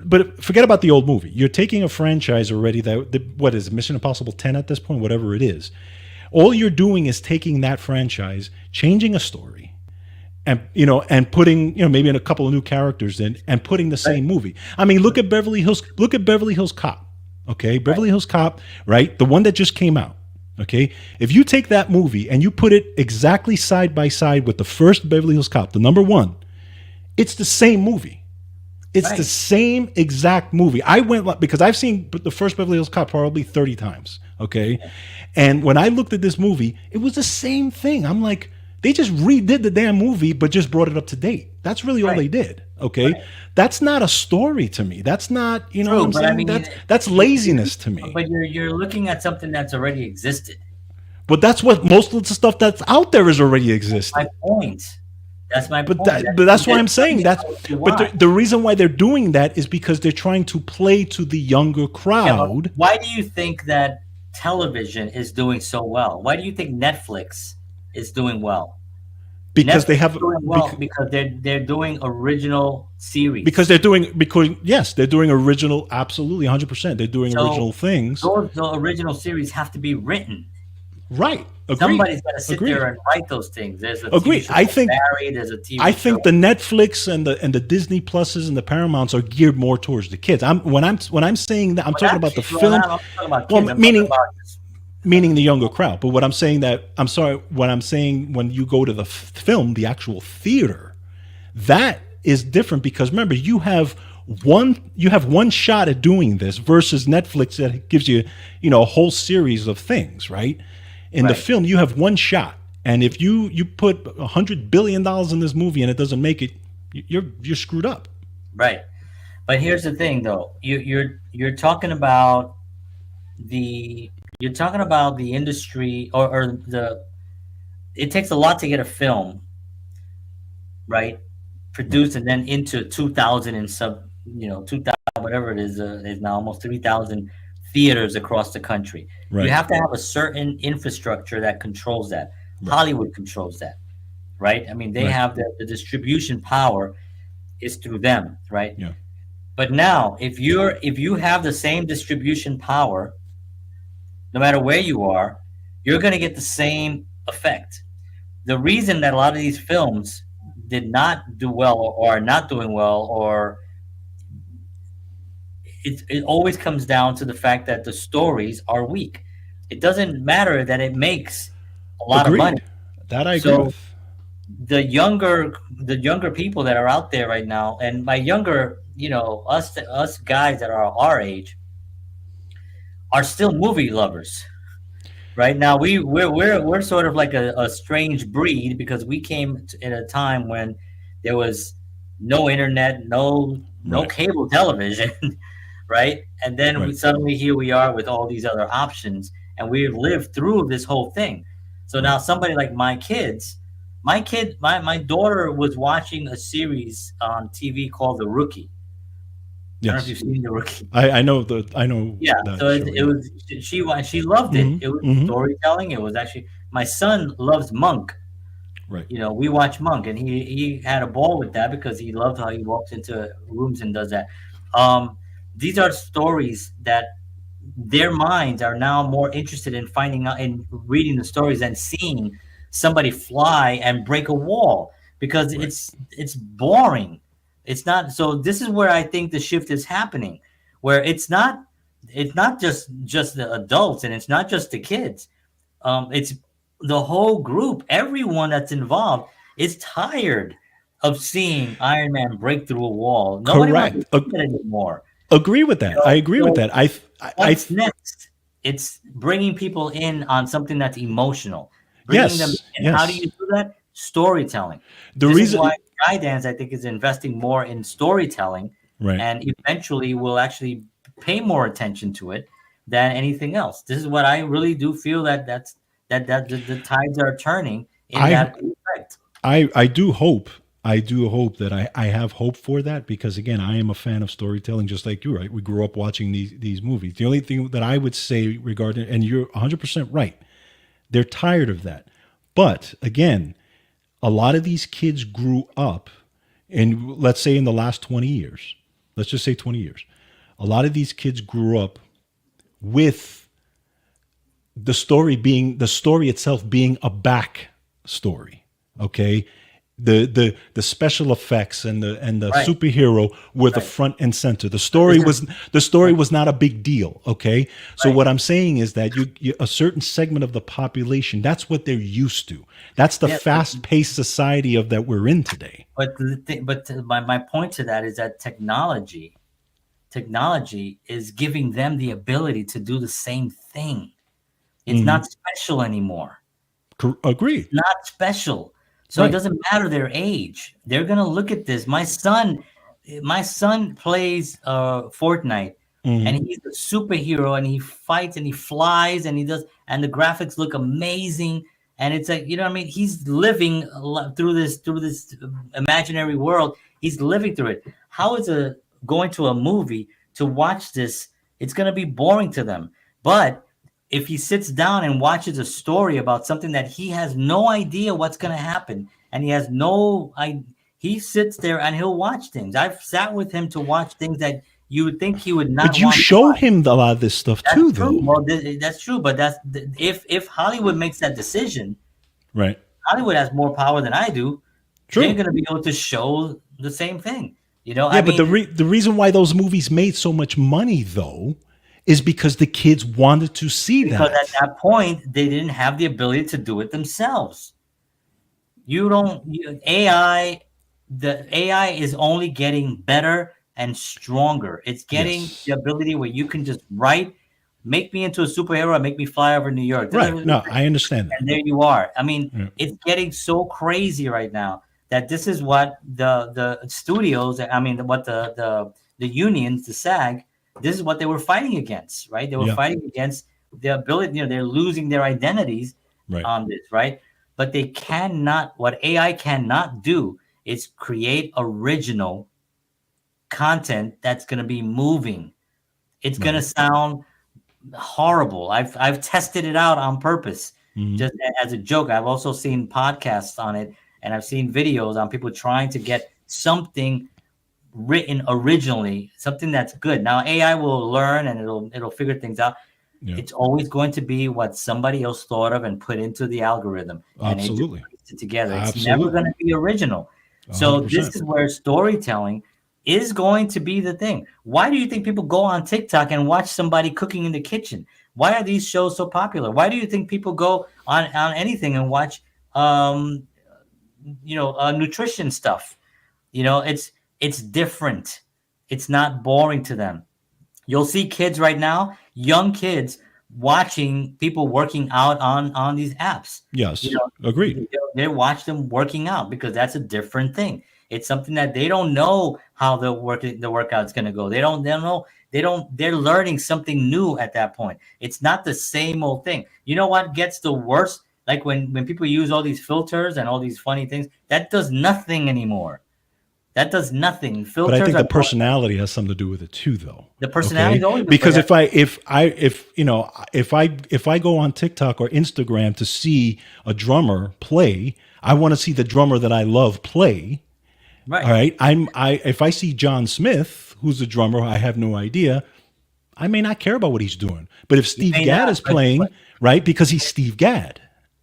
but forget about the old movie. You're taking a franchise already what is it, Mission Impossible 10 at this point, whatever it is. All you're doing is taking that franchise, changing a story, and putting maybe in a couple of new characters in, and putting the Right. same movie. I mean, look at Beverly Hills. Look at Beverly Hills Cop. Okay, Right. Beverly Hills Cop, right? The one that just came out. Okay, if you take that movie and you put it exactly side by side with the first Beverly Hills Cop, the number one, it's the same movie. It's the Right. same exact movie. I went because I've seen the first Beverly Hills Cop probably 30 times. Okay. And when I looked at this movie, it was the same thing. I'm like, they just redid the damn movie, but just brought it up to date. That's really all Right. they did. Okay. Right. That's not a story to me. That's not, what True, I'm but I saying? mean, That's you laziness to me. but you're looking at something that's already existed. But that's what most of the stuff that's out there is already My existed. point. That's my But point. that's why They're I'm doing saying it that's. how you But want. the reason why they're doing that is because they're trying to play to the younger Yeah, but crowd. why do you think that television is doing so well? Why do you think Netflix is doing well? Because they Netflix is have doing well because they're doing original because series. they're doing because yes, they're doing original, absolutely 100%. They're doing So original things. those the original series have to be written. Right. Agreed. Somebody's got to sit there Agreed. and write those things. There's a TV Agreed. show called Barry. There's a I TV think show. the Netflix and the Disney Pluses and the Paramounts are geared more towards the kids. I'm saying that I'm But talking not about the kids. Well, film. I'm talking about Well, kids. I'm talking meaning about just meaning the younger crowd. But what I'm saying that I'm sorry, what I'm saying when you go to the film, the actual theater, that is different because remember you have one shot at doing this versus Netflix that gives you a whole series of things, right? In the right. film, you have one shot, and if you put $100 billion in this movie and it doesn't make it, you're screwed up. Right. But here's the thing, though. You're talking about the industry or the. It takes a lot to get a film, right, produced and then into 2,000 and 2,000 whatever it is now almost 3,000 theaters across the country. You Right. have to have a certain infrastructure that controls that. Right. Hollywood controls that, right? I mean, they Right. have the distribution power is through them, right? Yeah. But now, if you have the same distribution power, no matter where you are, you're going to get the same effect. The reason that a lot of these films did not do well or are not doing well, or it always comes down to the fact that the stories are weak. It doesn't matter that it makes a lot of money. Agreed. That I agree So with. the younger people that are out there right now, and by younger, us guys that are our age, are still movie lovers. Right now, we're sort of like a strange breed because we came in a time when there was no internet, no Right. cable television, right? And then Right. suddenly here we are with all these other options, and we've lived through this whole thing. So Right. now somebody like my daughter was watching a series on TV called The Rookie. I don't know if Yes. you've seen The Rookie. I know Yeah, that so show. it Yeah. was she loved it. Hmm. It was Hmm. storytelling. It was actually my son loves Monk. Right. We watch Monk, and he had a ball with that because he loved how he walks into rooms and does that. Um, these are stories that their minds are now more interested in finding out and reading the stories than seeing somebody fly and break a wall, because Right. it's boring. It's not. So this is where I think the shift is happening, where it's not just the adults, and it's not just the kids. It's the whole group. Everyone that's involved is tired of seeing Iron Man break through a wall. Nobody wants to Correct. see it anymore. Agree with that. I agree with So that. what's next? It's bringing people in on something that's emotional, bringing them Yes, in. How do yes. you do that? Storytelling. The This is why reason, Skydance, I think, is investing more in storytelling, right. and eventually will actually pay more attention to it than anything else. This is what I really do feel that the tides are turning in I that respect. I do hope. I do hope that I have hope for that, because again, I am a fan of storytelling just like you, right? We grew up watching these movies. The only thing that I would say regarding, and you're 100% right, they're tired of that. But again, a lot of these kids grew up, and let's say in the last 20 years, let's just say 20 years, a lot of these kids grew up with the story itself being a back story. Okay. The special effects and the Right, superhero were the right. front and center. But this is The story was not a big deal. Okay. So right. what I'm saying is that a certain segment of the population, that's what they're used to. That's the Yeah, fast paced society of that we're in today. my point to that is that technology is giving them the ability to do the same thing. It's Hmm. not special anymore. Agreed. Not special. So it Right. doesn't matter their age. They're gonna look at this. My son plays Fortnite, and Hmm. he's a superhero, and he fights and he flies and he does, and the graphics look amazing. And it's like, what I mean? He's living through this imaginary world. He's living through it. How is a going to a movie to watch this? It's gonna be boring to them. But if he sits down and watches a story about something that he has no idea what's going to happen, and he has no I he sits there and he'll watch things. I've sat with him to watch things that you would think he would But not you want to show watch. him a lot of this stuff That's too, true. though. Well, that's true, but if Hollywood makes that decision, Right. Hollywood has more power than I do. They're True. going to be able to show the same thing. Yeah, I but mean, the reason why those movies made so much money, though, is because the kids wanted to see because at that. that point they didn't have the ability to do it themselves. You don't AI The AI is only getting better and stronger. It's getting the Yes. ability where you can just write, make me into a superhero and make me fly over New York. Right. And No, I understand that. there you are. I mean, Yeah. it's getting so crazy right now that this is what the studios, I mean, what the unions, the SAG, this is what they were fighting against, right? They were Yeah. fighting against the ability, they're losing their identities Right. on this, right? But they cannot, what AI cannot do is create original content that's going to be moving. It's going to Right. sound horrible. I've tested it out on purpose, Hmm. just as a joke. I've also seen podcasts on it, and I've seen videos on people trying to get something written originally, something that's good. Now AI will learn and it'll figure things out. Yeah. It's always going to be what somebody else thought of and put into the algorithm, and it just Absolutely. puts it together. It's never going Absolutely. to be original. So this 100%. is where storytelling is going to be the thing. Why do you think people go on TikTok and watch somebody cooking in the kitchen? Why are these shows so popular? Why do you think people go on anything and watch nutrition stuff? It's different. It's not boring to them. You'll see kids right now, young kids, watching people working out on these apps. You Yes. know, Agreed. they watch them working out because that's a different thing. It's something that they don't know how the workout's going to go. They don't know. They're learning something new at that point. It's not the same old thing. You know what gets the worst? Like when people use all these filters and all these funny things, that does nothing anymore. That does nothing. But I Filters think are the personality has something to do with it too, though. the personality Okay, is always, but because if I go on TikTok or Instagram to see a drummer play, I want to see the drummer that I love play. All Right. right. If I see John Smith, who's the drummer, I have no idea. I may not care about what he's doing. But if You Steve may Gadd not, is playing, right, because he's Steve Gadd.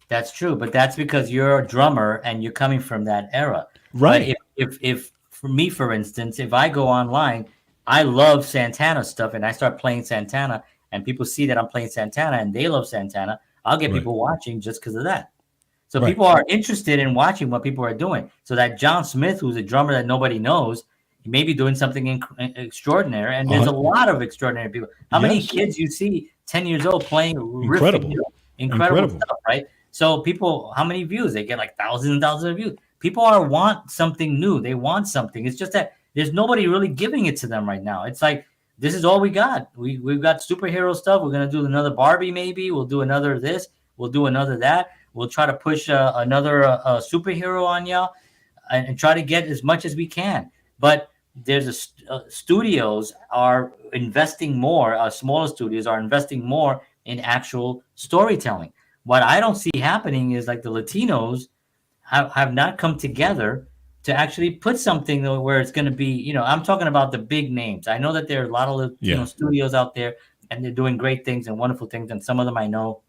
that's true, but that's because you're a drummer and you're coming from that era. But Right. if for me, for instance, if I go online, I love Santana stuff and I start playing Santana and people see that I'm playing Santana and they love Santana, I'll get Right. people watching just because of that. So Right. people are interested in watching what people are doing. So that John Smith, who's a drummer that nobody knows, he may be doing something extraordinary. And there's a Uh, lot of extraordinary people. How many yes. kids you see 10 years old playing riffing, Incredible. incredible Incredible. stuff, right? So people, how many views? They get like thousands and thousands of views. People want something new. They want something. It's just that there's nobody really giving it to them right now. It's like this is all we got. We've got superhero stuff. We're gonna do another Barbie, maybe. We'll do another this. We'll do another that. We'll try to push another superhero on y'all and try to get as much as we can. But there's studios are investing more. Smaller studios are investing more in actual storytelling. What I don't see happening is like the Latinos have not come together to actually put something where it's going to be, I'm talking about the big names. I know that there are a lot of Latino Yeah. studios out there and they're doing great things and wonderful things. And some of them I know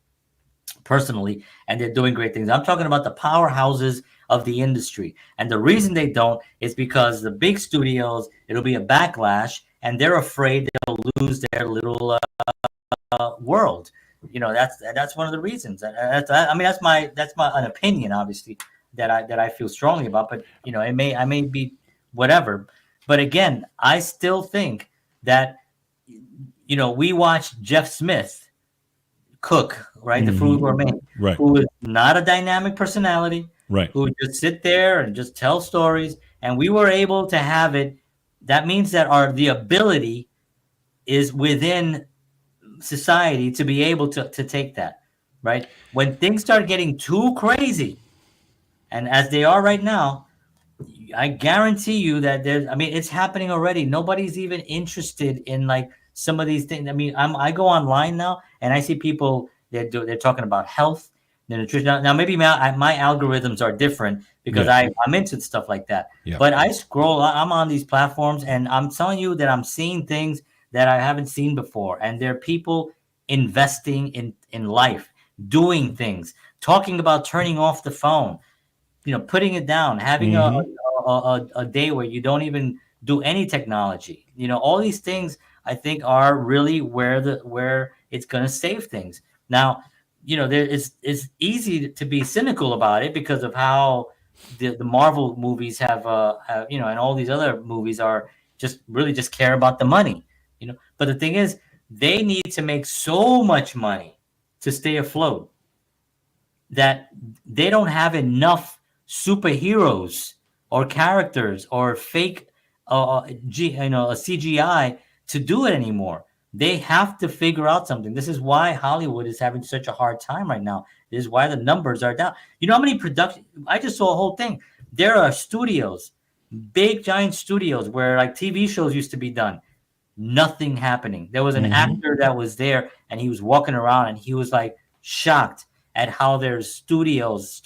personally, and they're doing great things. I'm talking about the powerhouses of the industry. And the reason they don't is because the big studios, it'll be a backlash and they're afraid they'll lose their little world. That's one of the reasons. I mean, that's my an opinion, obviously, that I feel strongly about. But I may be whatever. But again, I still think that we watched Jeff Smith cook, right? The Fruit Gourmet, Right. who is not a dynamic personality, Right. who would just sit there and just tell stories, and we were able to have it. That means that the ability is within society to be able to take that, right? When things start getting too crazy, and as they are right now, I guarantee you that it's happening already. Nobody's even interested in like some of these things. I mean, I go online now and I see people they're talking about health, the nutrition. Now maybe my algorithms are different because Yeah. I'm into stuff like that. Yeah. But I scroll. I'm on these platforms and I'm telling you that I'm seeing things that I haven't seen before, and there are people investing in life, doing things, talking about turning off the phone, putting it down, having a day where you don't even do any technology. All these things I think are really where it's going to save things. Now, it's easy to be cynical about it because of how the Marvel movies have and all these other movies are just really just care about the money. But the thing is, they need to make so much money to stay afloat that they don't have enough superheroes or characters or fake a CGI to do it anymore. They have to figure out something. This is why Hollywood is having such a hard time right now. This is why the numbers are down. You know how many production? I just saw a whole thing. There are studios, big giant studios where like TV shows used to be done. Nothing happening. There was an actor that was there and he was walking around and he was like shocked at how there's studios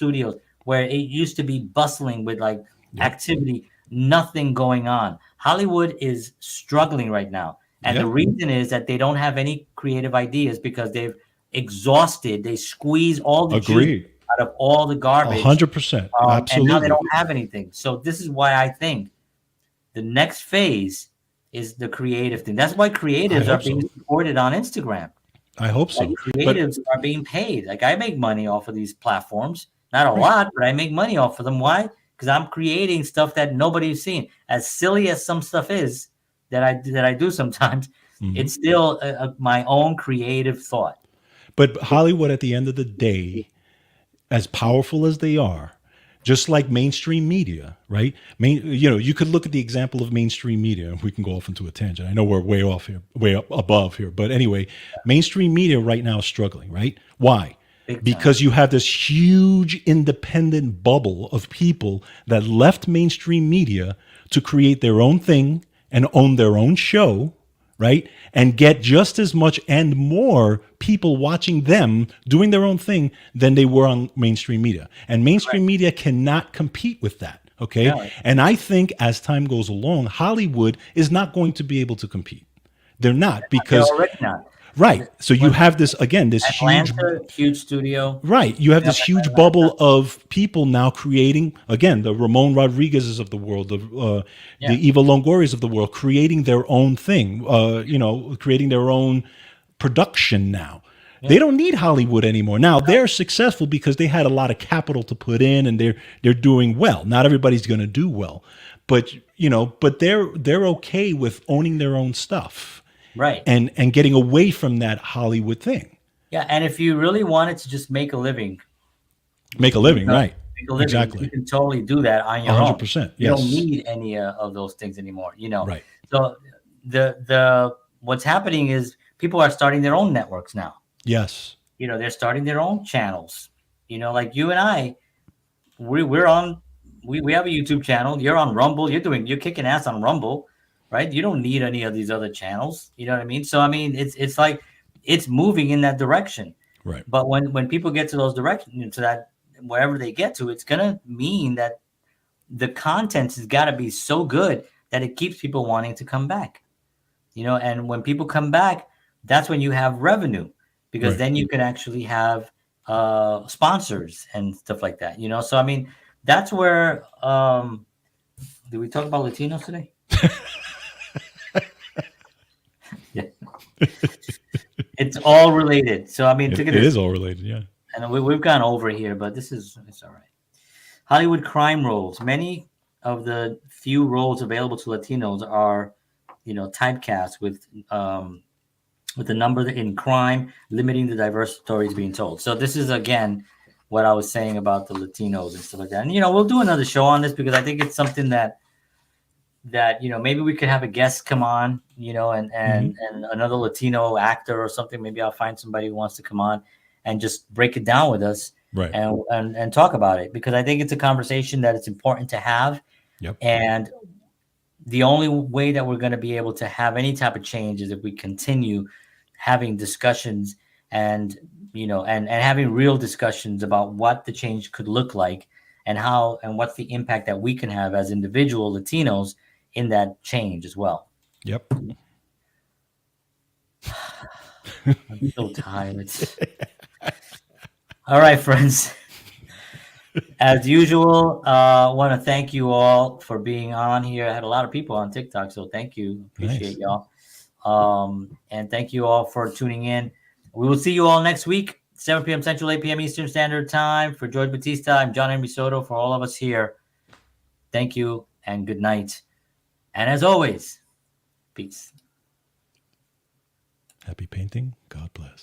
where it used to be bustling with like activity, nothing going on. Hollywood is struggling right now. And the reason is that they don't have any creative ideas because they've exhausted, they squeeze all the juice Agreed. out of all the garbage. 100%. And now Absolutely. they don't have anything. So this is why I think the next phase is the creative thing. That's why creatives are being supported on Instagram. I hope so. Like creatives are being paid. Like I make money off of these platforms. Not a lot, but I make money off of them. Why? Because I'm creating stuff that nobody's seen. As silly as some stuff is that I do sometimes, it's still my own creative thought. But Hollywood, at the end of the day, as powerful as they are, just like mainstream media, right? You could look at the example of mainstream media. We can go off into a tangent. I know we're way off here, way up above here. But anyway, mainstream media right now is struggling, right? Why? Because you have this huge independent bubble of people that left mainstream media to create their own thing and own their own show, right? And get just as much and more people watching them doing their own thing than they were on mainstream media. And Right. mainstream media cannot compete with that. Okay. No, And I think as time goes along, Hollywood is not going to be able to compete. They're not they're because, already not. right. So you What have this, again, this huge. Atlanta, huge studio. Right. You have Up this in huge Atlanta. bubble of people now creating, again, the Ramon Rodriguez's of the world, Yeah. the Eva Longorias of the world, creating their own thing, creating their own production now. They Yeah. don't need Hollywood anymore. Now they're successful because they had a lot of capital to put in and they're doing well. Not everybody's going to do well, but but they're okay with owning their own stuff Right. and getting away from that Hollywood thing. Yeah. And if you really wanted to just make a living, Make a living, right? make a living, you Exactly. can totally do that on A your hundred own. percent. You don't Yes. need any of those things anymore. Right. So the what's happening is people are starting their own networks now. Yes. They're starting their own channels. Like you and I, we're on. We have a YouTube channel. You're on Rumble. You're kicking ass on Rumble, right? You don't need any of these other channels. You know what I mean? So I mean, it's like it's moving in that direction. Right. But when people get to those directions, to that wherever they get to, it's gonna mean that the content has got to be so good that it keeps people wanting to come back. And when people come back, that's when you have revenue, because Right. then you can actually have sponsors and stuff like that. So I mean, that's where did we talk about Latinos today? Yeah, it's all related. So I mean, It, look at it this, is all related. Yeah. and we've gone over here, but it's all right. Hollywood crime roles. Many of the few roles available to Latinos are, typecast with the number in crime, limiting the diverse stories being told. So this is again what I was saying about the Latinos and stuff like that. And we'll do another show on this because I think it's something that maybe we could have a guest come on, and another Latino actor or something. Maybe I'll find somebody who wants to come on and just break it down with us Right. and talk about it, because I think it's a conversation that it's important to have. Yep. And the only way that we're going to be able to have any type of change is if we continue having discussions and and having real discussions about what the change could look like and how and what's the impact that we can have as individual Latinos in that change as well. Yep. I'm so tired. All right, friends. As usual, want to thank you all for being on here. I had a lot of people on TikTok, so thank you. Appreciate Nice. y'all. And thank you all for tuning in. We will see you all next week, 7 p.m. Central, 8 p.m. Eastern Standard Time. For George Batista, I'm John Henry Soto. For all of us here, thank you and good night. And as always, peace. Happy painting. God bless.